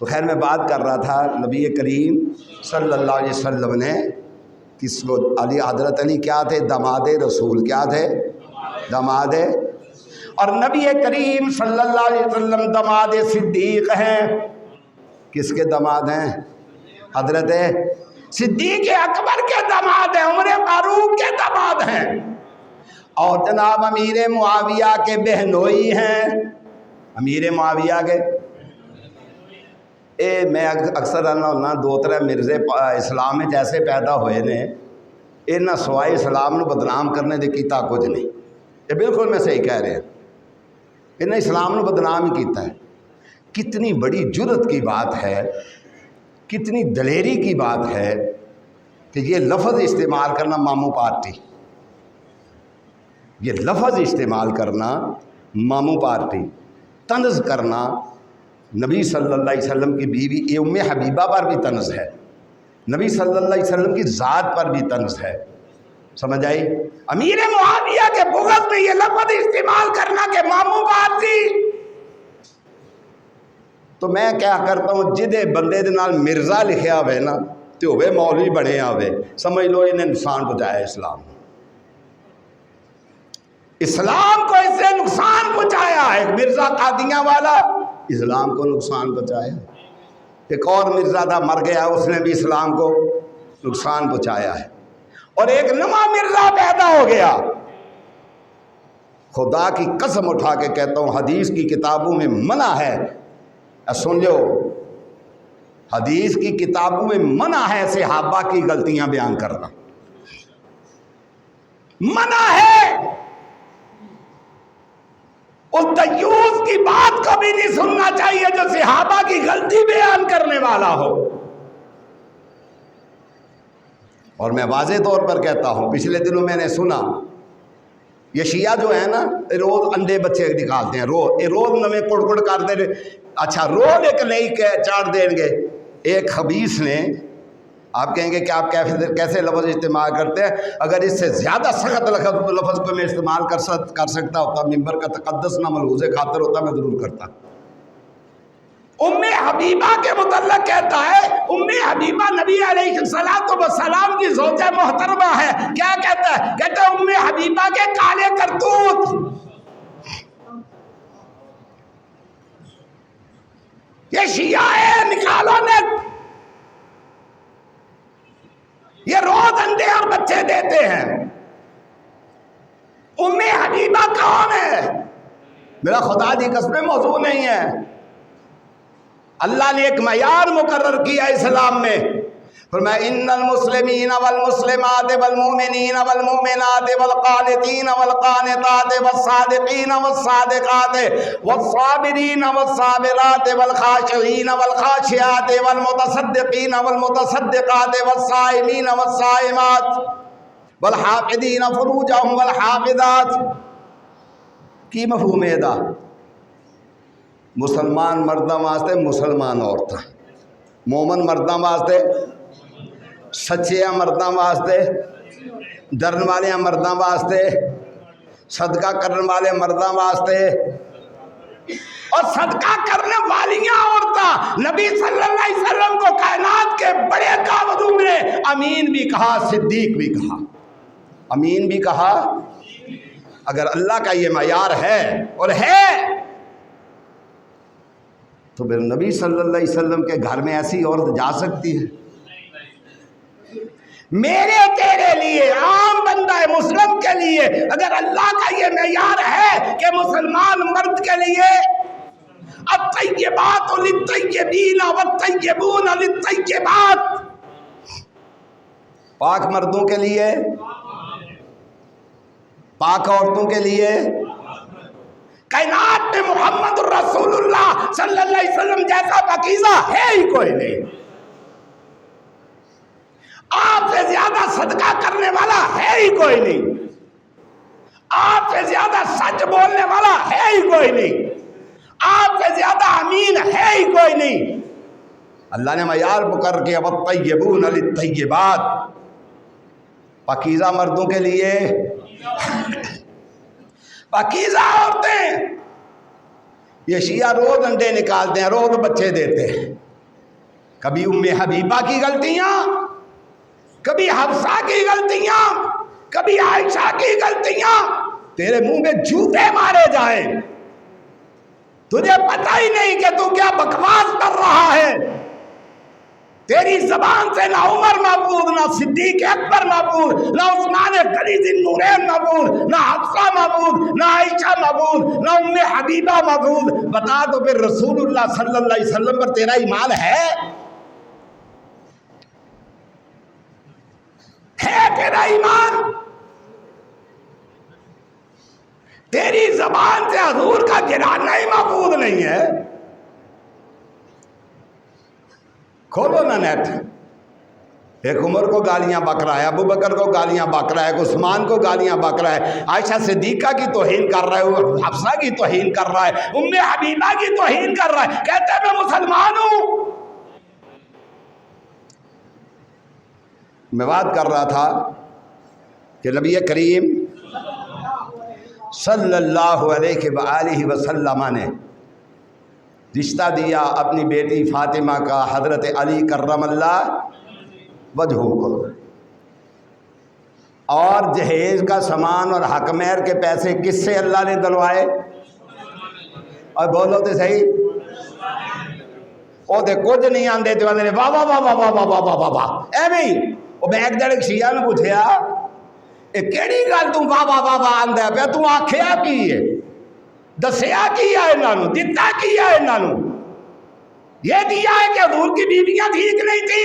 تو خیر میں بات کر رہا تھا نبی کریم صلی اللہ علیہ وسلم نے کس کو علی حضرت علی کیا تھے داماد رسول کیا تھے داماد. اور نبی کریم صلی اللہ علیہ وسلم داماد صدیق ہیں. کس کے داماد ہیں؟ حضرت صدیق اکبر کے داماد ہیں. عمر فاروق کے داماد ہیں. اور جناب امیر معاویہ کے بہنوئی ہیں. امیر معاویہ کے میں اکثر آنا ہونا دو ترے مرزے اسلام میں جیسے پیدا ہوئے نے انہاں سوائے اسلام نو بدنام کرنے دے کیتا کچھ نہیں. یہ بالکل میں صحیح کہہ رہے ہیں. انہیں اسلام نو بدنام ہی کیتا ہے. کتنی بڑی جرت کی بات ہے کتنی دلیری کی بات ہے کہ یہ لفظ استعمال کرنا ماموں پارٹی. یہ لفظ استعمال کرنا ماموں پارٹی. طنز کرنا نبی صلی اللہ علیہ وسلم کی بیوی ام حبیبہ پر بھی طنز ہے. نبی صلی اللہ علیہ وسلم کی ذات پر بھی طنز ہے. سمجھ آئی؟ امیر معاویہ کے بغض میں یہ لفظ استعمال کرنا کہ ماموں پارٹی. تو میں کیا کرتا ہوں جدے بندے دے نال مرزا لکھیا ہوئے نا تو ہوئے مولوی بنے ہوئے سمجھ لو انہیں نقصان پہنچایا اسلام. اسلام کو اس سے نقصان پہنچایا. ایک مرزا قادیاں والا اسلام کو نقصان پہنچایا. ایک اور مرزا تھا مر گیا اس نے بھی اسلام کو نقصان پہنچایا ہے. اور ایک نواں مرزا پیدا ہو گیا. خدا کی قسم اٹھا کے کہتا ہوں حدیث کی کتابوں میں منع ہے. سن لو حدیث کی کتابوں میں منع ہے صحابہ کی غلطیاں بیان کرنا. منع ہے. اس دیوس کی بات کبھی نہیں سننا چاہیے جو صحابہ کی غلطی بیان کرنے والا ہو. اور میں واضح طور پر کہتا ہوں پچھلے دنوں میں نے سنا یہ شیعہ جو ہے نا روز انڈے بچے نکالتے ہیں. روز نویں کڑ کرتے ہیں. اچھا روز ایک نئی چاڑ دیں گے. ایک خبیث نے آپ کہیں گے کہ آپ کیسے لفظ استعمال کرتے ہیں. اگر اس سے زیادہ سخت لفظ کو میں استعمال کر سکتا ہوتا ممبر کا تقدس نہ ملحوظ خاطر ہوتا میں ضرور کرتا. ام حبیبہ کے متعلق کہتا ہے ام حبیبہ نبی علیہ السلام کی زوجہ محترمہ ہے. کیا کہتا ہے؟ کہتا ہے ام حبیبہ کے کالے کرتوت. یہ شیعہ ہے نکالو نیٹ. یہ روز انڈے اور بچے دیتے ہیں. ام حبیبہ کون ہے؟ میرا خدا دی قسم موضوع نہیں ہے. اللہ نے ایک معیار مقرر کیا اسلام میں. فرمایا ان المسلمین والمسلمات والمؤمنین والمؤمنات والقانتین والقانتات والصادقین والصادقات والصابرین والصابرات والخاشعین والخاشعات والمتصدقین والمتصدقات والصائمین والصائمات والحافظین فروجہم والحافظات. کی مفہوم ہے دا؟ مسلمان مرداں واسطے مسلمان عورتاں، مومن مرداں واسطے، سچیاں مرداں واسطے، ڈرن والے مرداں واسطے، صدقہ کرنے والے مرداں واسطے اور صدقہ کرنے والیاں عورتاں. نبی صلی اللہ علیہ وسلم کو کائنات کے بڑے کاوضوں میں امین بھی کہا صدیق بھی کہا. امین بھی کہا. اگر اللہ کا یہ معیار ہے اور ہے تو پھر نبی صلی اللہ علیہ وسلم کے گھر میں ایسی عورت جا سکتی ہے؟ میرے تیرے لیے عام بندہ مسلم کے لیے اگر اللہ کا یہ معیار ہے کہ مسلمان مرد کے لیے الطیبات للطیبین والطیبون للطیبات پاک مردوں کے لیے، پاک عورتوں کے لیے، کائنات میں محمد رسول اللہ صلی اللہ علیہ وسلم جیسا پاکیزہ ہے ہی کوئی نہیں، آپ سے زیادہ صدقہ کرنے والا ہے ہی کوئی نہیں، آپ سے زیادہ سچ بولنے والا ہے ہی کوئی نہیں، آپ سے زیادہ امین ہے ہی کوئی نہیں۔ اللہ نے معیار مقرر کیا وَالطَّيِّبُونَ لِلطَّيِّبَاتِ، پاکیزہ مردوں کے لیے، پاکیزہ عورتیں۔ یہ شیعہ روز انڈے نکالتے ہیں، روز بچے دیتے ہیں، کبھی ام حبیبہ کی غلطیاں، کبھی حفصہ کی غلطیاں، کبھی عائشہ کی غلطیاں، تیرے منہ میں جوتے مارے جائیں، تجھے پتہ ہی نہیں کہ تو کیا بکواس کر رہا ہے، تیری زبان سے نہ عمر محفوظ، نہ صدیق اکبر محفوظ، نہ عثمان غنی ذی النورین محفوظ، نہ حفصہ محفوظ، نہ عائشہ محفوظ، نہ ام حبیبہ محفوظ۔ بتا تو پھر رسول اللہ صلی اللہ علیہ وسلم پر تیرا ایمان ہے تیرا ایمان؟ تیری زبان سے حضور کا گرانا ہی محفوظ نہیں ہے۔ کھولو نا نیٹ، ایک عمر کو گالیاں بک رہا ہے، ابو بکر کو گالیاں بک رہا ہے، ایک عثمان کو گالیاں بک رہا ہے، عائشہ صدیقہ کی توہین کر رہا ہے، حفصہ کی توہین کر رہا ہے، ام حبیبہ کی توہین کر رہا ہے، کہتا ہے میں مسلمان ہوں۔ میں بات کر رہا تھا کہ نبی کریم صلی اللہ علیہ وآلہ وسلم نے رشتہ دیا اپنی بیٹی فاطمہ کا حضرت علی کرم اللہ وجہہ کو، اور جہیز کا سامان اور حق مہر کے پیسے کس سے اللہ نے دلوائے؟ اور بولو تو صحیح، وہ دے کچھ نہیں آندے تو آندے واہ واہ واہ واہ واہ واہ واہ واہ واہ ایویں ہی۔ وہ میں ایک دن شیعہ نے پوچھیا اے کیڑی گل تو واہ واہ واہ واہ آندا پیا، تو آکھیا کی ہے، دسیا کی ہے انہاں نوں، دتا کی ہے انہاں نوں؟ یہ دیا ہے کہ حضور کی بیویاں ٹھیک نہیں تھی؟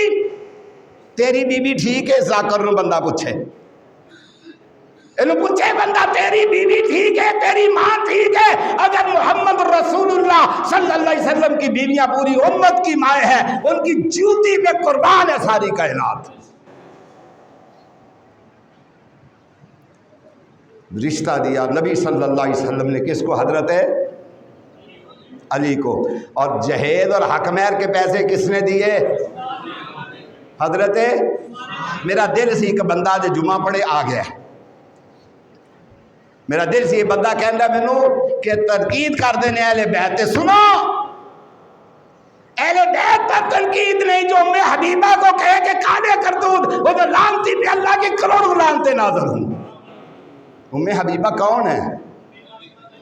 تیری بی بی ٹھیک ہے؟ ذاکر نو بندہ پوچھے، انہوں پوچھے بندہ تیری بیوی ٹھیک ہے، تیری ماں ٹھیک ہے؟ اگر محمد رسول اللہ صلی اللہ علیہ وسلم کی بیویاں پوری امت کی مائیں ہیں، ان کی جوتی پہ قربان ہے ساری کائنات۔ رشتہ دیا نبی صلی اللہ علیہ وسلم نے کس کو؟ حضرت علی کو۔ اور جہیز اور حق مہر کے پیسے کس نے دیے؟ حضرت۔ میرا دل سی کہ بندہ جو جمعہ پڑھے آ گیا، میرا دل سی یہ بندہ کہندا مینوں کہ تنقید کر دینے اہل بیت، سنو اہل بیت پر تنقید نہیں، جو ام حبیبہ کو کہے کہ کانے کردود، وہ تو لعنتی پہ اللہ کی کروڑوں لعنتیں نازل ہوں۔ ام حبیبہ کون ہے؟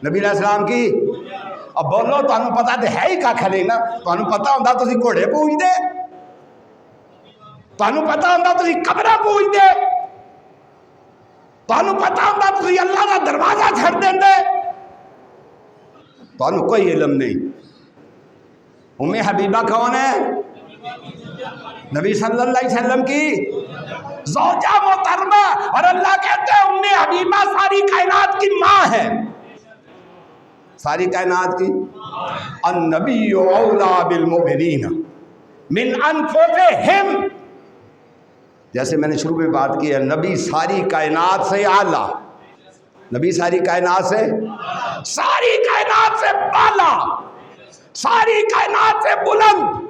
نبی علیہ السلام کی۔ اب بولو تو انہوں پتا تو ہے ہی کھا کھلے نا، تو انہوں پتا ہوندہ تو اسی گھوڑے پوچھ دے، تو انہوں پتا ہوندہ تو اسی قبرہ پوچھ دے، تو انہوں پتا ہوندہ تو اسی اللہ کا دروازہ چھڑ دیں دے، تو انہوں کوئی علم نہیں۔ ام حبیبہ کون ہے؟ نبی صلی اللہ علیہ وسلم کی زوجہ محترمہ، اور اللہ کہتے ہیں ام حبیبہ ساری کائنات کی ماں ہے، ساری کائنات کی۔ النبی اولا بالمؤمنین من انفسہم، جیسے میں نے شروع میں بات کی ہے، نبی ساری کائنات سے اعلیٰ، نبی ساری کائنات سے، ساری کائنات سے بالا، ساری کائنات سے بلند،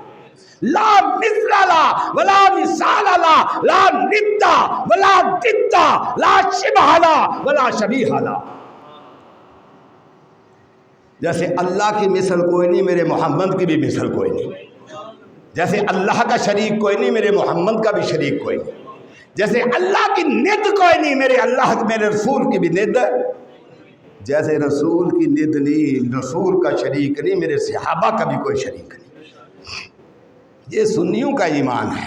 لا مثل لا ولا مثال لا، لا ند ولا ضد، لا شبہ لا ولا شبیہ لا۔ جیسے اللہ کی مثل کوئی نہیں، میرے محمد کی بھی مثل کوئی نہیں۔ جیسے اللہ کا شریک کوئی نہیں، میرے محمد کا بھی شریک کوئی نہیں۔ جیسے اللہ کی ند کوئی نہیں، میرے رسول کی بھی ند، جیسے رسول کی ند نہیں، رسول کا شریک نہیں، میرے صحابہ کا بھی کوئی شریک نہیں۔ یہ سنیوں کا ایمان ہے۔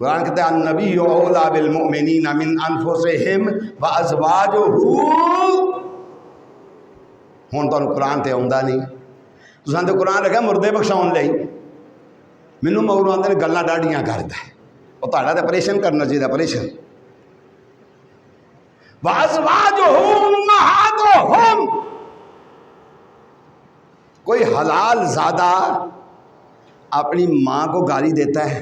قرآن کہتا ہے النبی اولا بالمؤمنین من انفسہم وازواجہ، ہوں تو قرآن تے آؤں نہیں، تو قرآن رکھا مردے بخشاؤن لئی، مینوں مگروں آندے گلاں ڈاڈیاں کردا ہے، اور تہاڈا تے آپریشن کرنا چاہیے، آپریشن۔ وَأَزْوَاجُهُ أُمَّهَاتُهُمْ، کوئی حلال زادہ اپنی ماں کو گالی دیتا ہے؟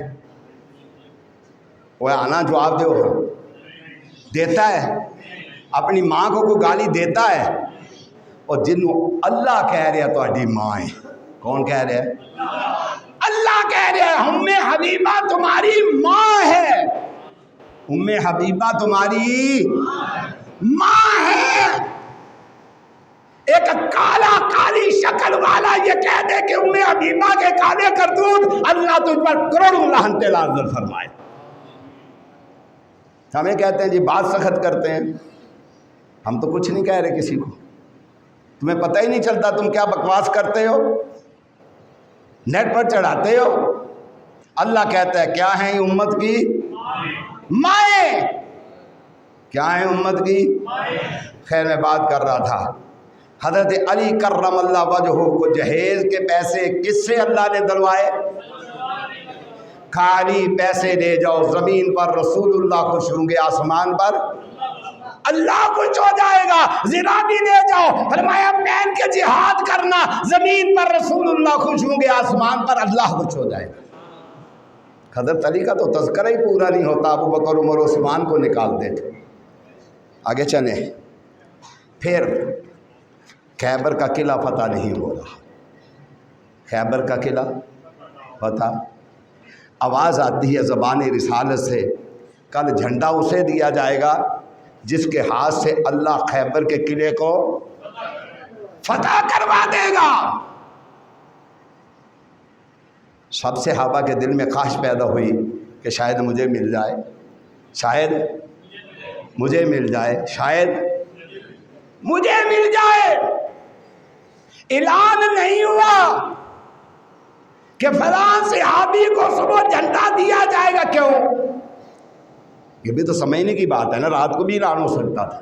وہ آنا جواب دے، دیتا ہے؟ اپنی ماں کو کوئی گالی دیتا ہے؟ اور جنہوں اللہ کہہ رہا تہاڈی ماں ہے، کون کہہ رہا ہے؟ اللہ کہہ رہا ہے ام حبیبہ تمہاری ماں ہے، ام حبیبہ تمہاری ماں ہے۔ ایک کالا کالی شکل والا یہ کہہ دے کہ ام حبیبہ کے کالے کرتوت، اللہ تجھ پر کروڑوں لعنتیں نازل فرمائے۔ ہمیں کہتے ہیں جی بات سخت کرتے ہیں، ہم تو کچھ نہیں کہہ رہے کسی کو، تمہیں پتہ ہی نہیں چلتا تم کیا بکواس کرتے ہو، نیٹ پر چڑھاتے ہو۔ اللہ کہتا ہے کیا ہیں امت کی مائیں، کیا ہیں امت کی؟ خیر میں بات کر رہا تھا، حضرت علی کرم اللہ وجہہ کو جہیز کے پیسے کس سے اللہ نے دلوائے؟ خالی پیسے لے جاؤ، زمین پر رسول اللہ خوش ہوں گے، آسمان پر اللہ خوش ہو جائے گا۔ زرا بھی لے جاؤ، فرمایا پہن کے جہاد کرنا، زمین پر رسول اللہ خوش ہوں گے، آسمان پر اللہ خوش ہو جائے گا۔ حضرت علی کا تو تذکرہ ہی پورا نہیں ہوتا، ابو بکر عمر عثمان کو نکال دیتے۔ آگے چلیں، پھر خیبر کا قلعہ فتح نہیں ہو رہا، خیبر کا قلعہ فتح، آواز آتی ہے زبان رسالت سے، کل جھنڈا اسے دیا جائے گا جس کے ہاتھ سے اللہ خیبر کے قلعے کو فتح کروا دے گا۔ سب صحابہ کے دل میں خواہش پیدا ہوئی کہ شاید مجھے مل جائے، شاید مجھے مل جائے، شاید مجھے مل جائے۔ اعلان نہیں ہوا کہ فلاں صحابی کو صبح جھنڈا دیا جائے گا، کیوں؟ یہ بھی تو سمجھنے کی بات ہے نا، رات کو بھی اعلان ہو سکتا تھا۔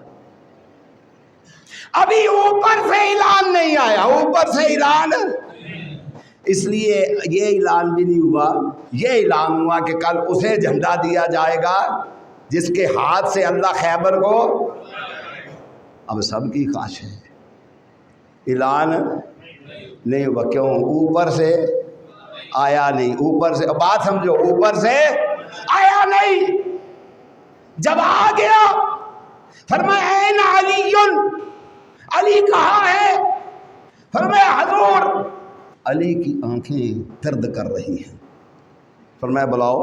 ابھی اوپر سے اعلان نہیں آیا، اوپر سے اعلان، اس لیے یہ اعلان بھی نہیں ہوا۔ یہ اعلان ہوا کہ کل اسے جھنڈا دیا جائے گا جس کے ہاتھ سے اللہ خیبر کو، اب سب کی خواہش ہے، اعلان نہیں ہوا، کیوں؟ اوپر سے آیا نہیں، اوپر سے، بات سمجھو، اوپر سے آیا نہیں۔ جب آ گیا فرمایا این علی، علی کہاں ہے؟ فرمایا حضور علی کی آنکھیں درد کر رہی ہیں۔ فرمایا بلاؤ،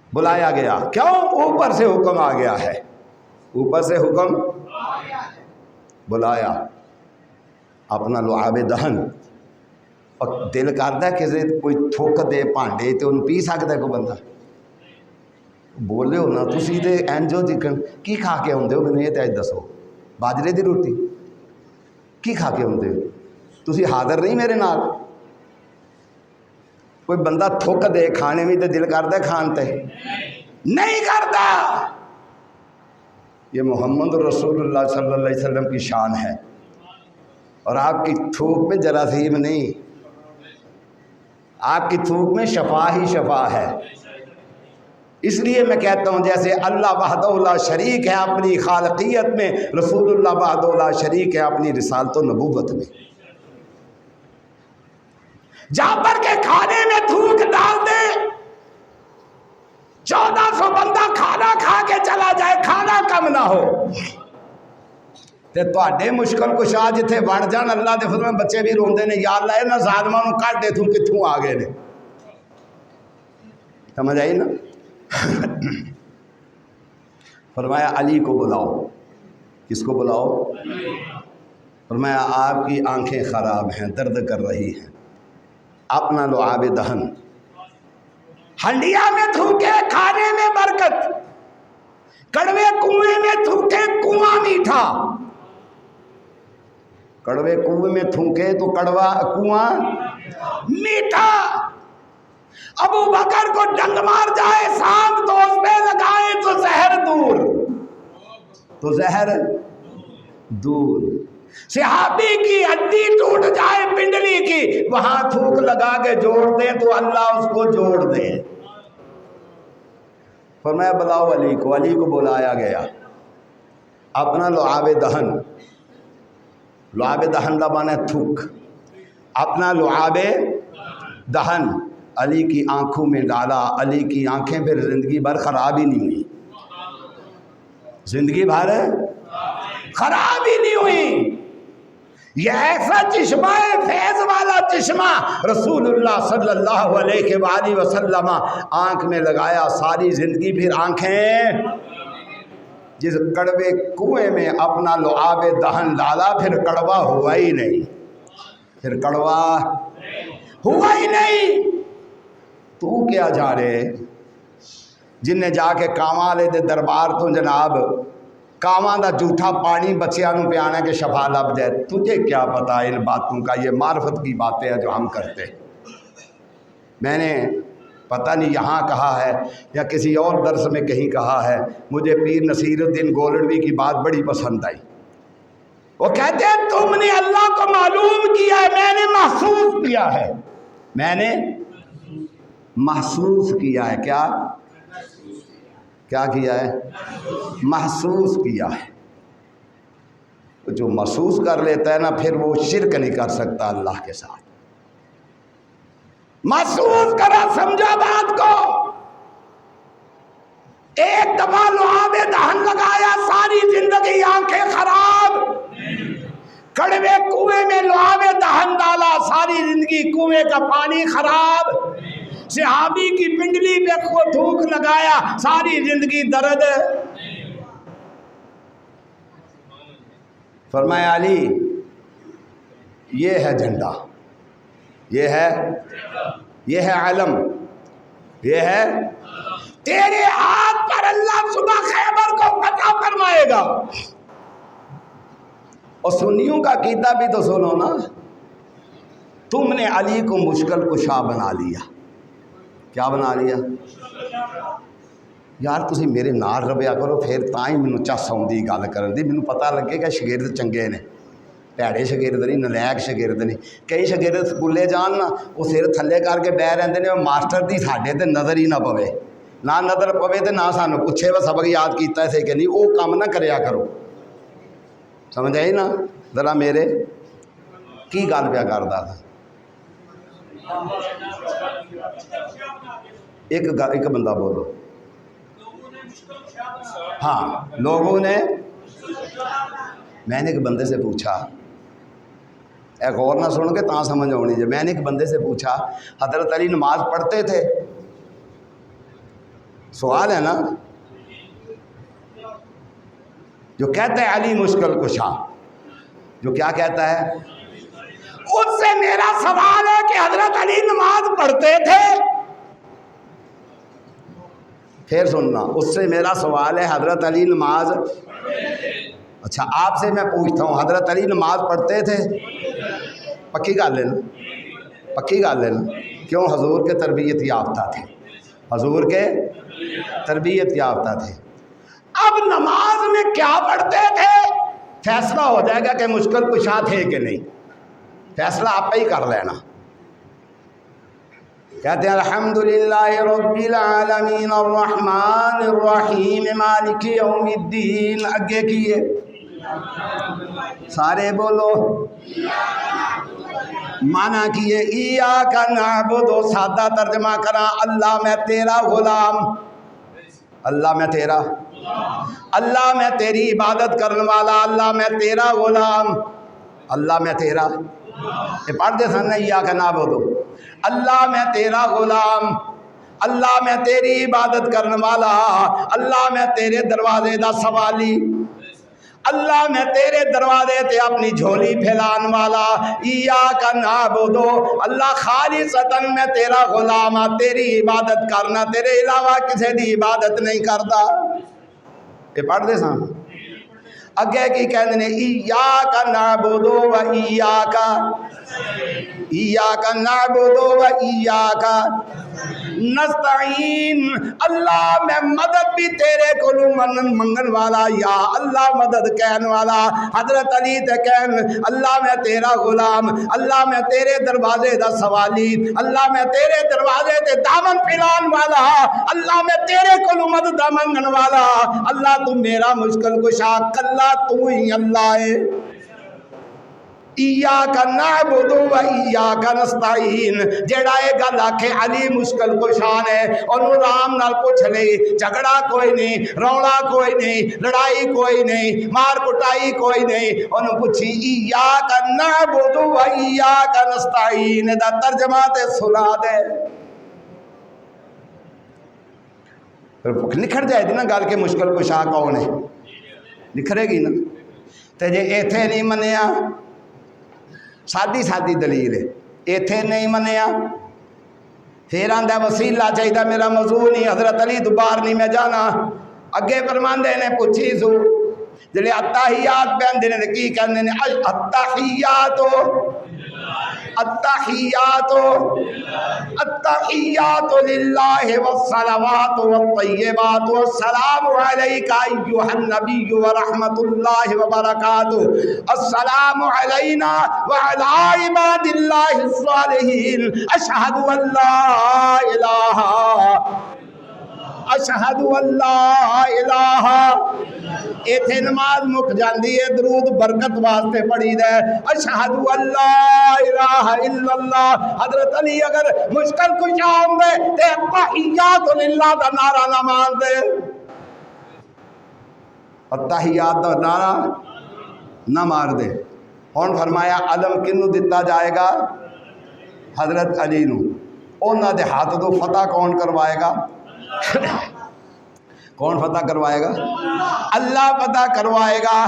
بلایا گیا، کیوں؟ اوپر سے حکم آ گیا ہے، اوپر سے حکم بلایا، اپنا لعاب دہن، اور دل کرتا ہے کہ کوئی تھوک دے پانڈے تے انہوں پی سکتا ہے کوئی بندہ؟ بولے ہو نا تسی دے اینجو جکن کی کھا کے ہوندے ہو، میں یہ تے دسو، باجرے دی روٹی کی کھا کے ہوندے ہو؟ تسی حاضر نہیں میرے نال؟ کوئی بندہ تھوک دے کھانے میں تے دل کرتا ہے کھان تے نہیں کرتا۔ یہ محمد رسول اللہ صلی اللہ علیہ وسلم کی شان ہے، اور آپ کی تھوک میں جراثیم نہیں، آپ کی تھوک میں شفا ہی شفا ہے۔ اس لیے میں کہتا ہوں جیسے اللہ وحدہ لا شریک ہے اپنی خالقیت میں، رسول اللہ وحدہ لا شریک ہے اپنی رسالت و نبوت میں۔ جعفر کے کھانے میں تھوک ڈال دے، 1400 بندہ کھانا کھا کے چلا جائے، کھانا کم نہ ہو، تے تواڈے مشکل کشا جتھے بڑھ جان، اللہ دے فضل بچے بھی روندے نے، یا اللہ انہاں ظالماں نوں کڈ دے، تو کتھوں آ گئے نے۔ سمجھ آئی نا؟ فرمایا علی کو بلاؤ، کس کو بلاؤ؟ فرمایا آپ کی آنکھیں خراب ہیں، درد کر رہی ہیں، اپنا لعاب دہن، ہنڈیا میں تھوکے کھانے میں برکت، کڑوے کنویں میں تھوکے کنواں میٹھا، کڑوے کنویں میں تھوکے تو کڑوا کنواں میٹھا۔ ابو بکر کو ڈنگ مار جائے، سانپ تو اس پہ لگائے تو زہر دور، تو زہر دور۔ صحابی کی ہڈی ٹوٹ جائے پنڈلی کی، وہاں تھوک لگا کے جوڑ دے تو اللہ اس کو جوڑ دے۔ فرمایا بلاؤ علی کو. علی کو بلایا گیا. اپنا لعاب دہن، لعاب دہن کا معنی ہے تھوک، اپنا لعاب دہن علی کی آنکھوں میں ڈالا. علی کی آنکھیں پھر زندگی بھر خراب ہی نہیں ہوئی، زندگی بھر خراب ہی نہیں ہوئی. یہ ایسا چشمہ ہے، فیض والا چشمہ، رسول اللہ صلی اللہ علیہ وآلہ وسلم آنکھ میں لگایا، ساری زندگی پھر آنکھیں. جس کڑوے کنویں میں اپنا لعاب دہن ڈالا پھر کڑوا ہوا ہی نہیں، پھر کڑوا ہوا ہی نہیں. تو کیا جا رہے جن نے جا کے کاواں والے دے دربار تو جناب کاواں دا جھوٹا پانی بچیاں نو پیانا کہ شفا لب جائے. تجھے کیا پتا ان باتوں کا؟ یہ معرفت کی باتیں ہیں جو ہم کرتے. میں نے پتہ نہیں یہاں کہا ہے یا کسی اور درس میں کہیں کہا ہے، مجھے پیر نصیر الدین گولڑوی کی بات بڑی پسند آئی. وہ کہتے ہیں تم نے اللہ کو معلوم کیا ہے، میں نے محسوس کیا ہے. میں نے محسوس کیا ہے. کیا کیا ہے؟ محسوس کیا ہے. جو محسوس کر لیتا ہے نا پھر وہ شرک نہیں کر سکتا اللہ کے ساتھ. محسوس کرا، سمجھا بات کو. ایک دفعہ لعاب دہن لگایا، ساری زندگی آنکھیں خراب. کڑوے کنویں میں لعاب دہن ڈالا، ساری زندگی کنویں کا پانی خراب. صحابی کی پنڈلی پہ تھوک لگایا، ساری زندگی درد. فرمایا علی یہ ہے جھنڈا، یہ ہے علم، یہ ہے تیرے ہاتھ پر اللہ صبح خیبر کو فتح فرمائے گا. اور سنیوں کا عقیدہ بھی تو سنو نا. تم نے علی کو مشکل کشا بنا لیا. کیا بنا لیا؟ یار تسی میرے نال ربیا کرو پھر تاں ہی مینوں چس آؤندی گل کرن دی. مینوں پتہ لگے کہ شاگرد چنگے نے، پیڑے شاگرد نہیں، نلائق شاگرد نہیں. کئی شاگرد سکولے جان نا وہ سر تھلے کر کے بہ رہندے نے، ماسٹر دی ساڈے تے نظر ہی نہ پوے، نہ نظر پوے تے نہ سانوں پوچھے وہ سبق یاد کیتا ہے کہ نہیں. وہ کام نہ کریا کرو. سمجھ آئی نا؟ ذرا میرے کی گل پیا کردا تھا. ایک بندہ بولو. ہاں لوگوں نے، میں نے ایک بندے سے پوچھا، اے غور نہ سن کے تاں سمجھ آنی جائے. میں نے ایک بندے سے پوچھا حضرت علی نماز پڑھتے تھے؟ سوال ہے نا. جو کہتا ہے علی مشکل کشا، جو کیا کہتا ہے، اس سے میرا سوال ہے کہ حضرت علی نماز پڑھتے تھے. پھر سننا، اس سے میرا سوال ہے حضرت علی نماز. اچھا آپ سے میں پوچھتا ہوں حضرت علی نماز پڑھتے تھے؟ پکی گل ہے نا، پکی گل ہے نا. کیوں؟ حضور کے تربیت یافتہ تھے، حضور کے تربیت یافتہ تھے. اب نماز میں کیا پڑھتے تھے فیصلہ ہو جائے گا کہ مشکل کشا تھے کہ نہیں. فیصلہ آپ ہی کر لینا. کہتے ہیں الحمدللہ رب العالمین الرحمن الرحیم مالک یوم الدین. اگے کیے سارے بولو. مانا کیے ایاک نعبد، سادہ ترجمہ کرا، اللہ میں تیرا غلام، اللہ میں تیرا، اللہ میں تیری عبادت کرنے والا، اللہ میں تیرا غلام، اللہ میں تیرا. یہ پڑھ دے سن ایاک نعبد، اللہ میں تیرا غلام، اللہ میں تیری عبادت کرنے والا، اللہ میں تیرے دروازے دا سوالی، اللہ میں تیرے دروازے تے اپنی جھولی پھیلان والا. ایاک نعبد، اللہ خالصتاً میں تیرا غلام ہاں، تیری عبادت کرنا، تیرے علاوہ کسی دی عبادت نہیں کرتا. یہ پڑھ دے سن. اگے کی کہندے نے ایاک نعبد و ایاک، ایاک نعبد و ایاک نستعین اللہ میں مدد بھی تیرے کو منگن والا، یا اللہ مدد کہن والا۔ حضرت علی تے کہن اللہ میں تیرا غلام، اللہ میں تیرے دروازے دا سوالی، اللہ میں تیرے دروازے تے دامن پھیلان والا، اللہ میں تیرے کو مدد منگن والا، اللہ تو میرا مشکل کشا، کلا تو ہی اللہ ہے۔ ایاک نعبد و ایاک نستعین، جیڑا اے گل آکھے علی مشکل کشان ہے، انہوں رام نال پوچھ لے، جھگڑا کوئی نہیں، رولا کوئی نہیں، لڑائی کوئی نہیں، مار کٹائی کوئی نہیں، انہوں پوچھی ایاک نعبد و ایاک نستعین دا ترجمہ تے سنا دے۔ نکھر جائے دی نا گل کے مشکل کشا کون ہے، نکھرے گی نا۔ تے جے ایتھے نہیں منیا، سادی سادی دلیل ہے، ایتھے نہیں منیا پھر آندا وسیلہ چاہیے میرا موضوع نہیں، حضرت علی تو باہر نہیں میں جانا۔ اگے فرماندے نے پوچھی سو جڑے اتحیات پہندے نے کی کہندے نے التحیات التحیات التحیات للہ والصلوات والطیبات والسلام علیک ایھا النبی ورحمۃ اللہ وبرکاتہ، السلام علینا وعلی عباد اللہ الصالحین، اشہد ان لا الہ اشہد ان لا الہ، ایتھے نماز مک جاندی ہے، درود برکت واسطے پڑھی دے، اشہد ان لا الہ الا اللہ۔ حضرت علی اگر مشکل کشا ہوندے تے التحیات للہ دا نعرہ نہ مان دے، التحیات دا نعرہ نہ مار دے۔ ہن فرمایا علم کنوں دتا جائے گا؟ حضرت علی نو، انہاں دے ہاتھ تو فتح کون کروائے گا؟ کون فتح کروائے گا؟ اللہ فتح کروائے گا۔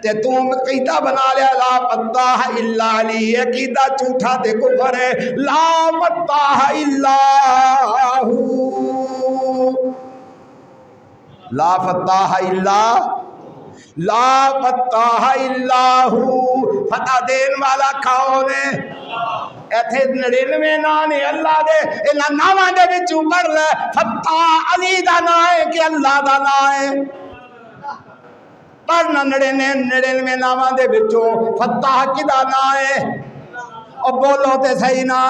تے تم قیدہ بنا لیا لا فتح الا علی، یہ قیدہ جھوٹا تے کفر ہے، لا فتح الا ہو، لا فتح الا لا فتح الا ہو، فتح دین والا کون ہے؟ ایتھے 99 نام نے اللہ دے، انہاں ناماں دے وچوں پڑھ لے فتح علی دا نام ہے کہ اللہ دا نام ہے؟ پڑھنا 99 ناماں دے وچوں فتح کدا نام ہے؟ اور بولو تے صحیح نا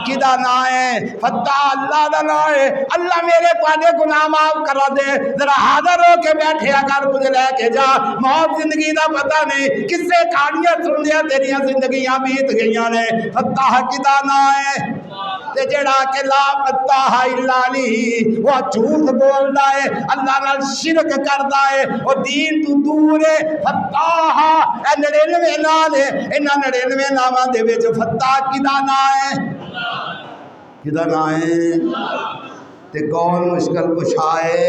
کدا نام ہے؟ فتح اللہ دا نام ہے۔ اللہ میرے پانے گناہ معاف کرا دے، ذرا حاضر ہو کے بیٹھے اگر مجھے لے کے جا، موت زندگی دا پتہ نہیں، کس سے کہانیاں سن دیا تیریاں زندگیاں بیت گئیاں نے۔ فتح کدا نام ہے؟ تے جڑا کہ لا فتح الا علی، وہ جھوٹ بولدا ہے، اللہ نال شرک کردا ہے، وہ دین تو دور ہے۔ فتح اے 99 نام ہے، انہاں 99 ناماں دے وچ فتح کدا نام ہے؟ کدا نام ہے؟ تے کون مشکل کشا ہے؟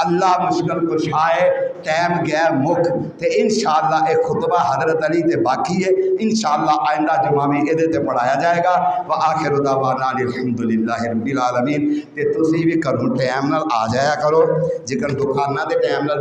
اللہ مشکل کشا ہے۔ ٹائم گیا مک تے انشاءاللہ ایک خطبہ حضرت علی تے باقی ہے، انشاءاللہ آئندہ جمعہ میں ادھے تے پڑھایا جائے گا۔ وآخر دعوانا الحمدللہ رب العالمین۔ تے تسی بھی کرو ٹائم نال آ جایا کرو، جکن دکانہ دے ٹائم نال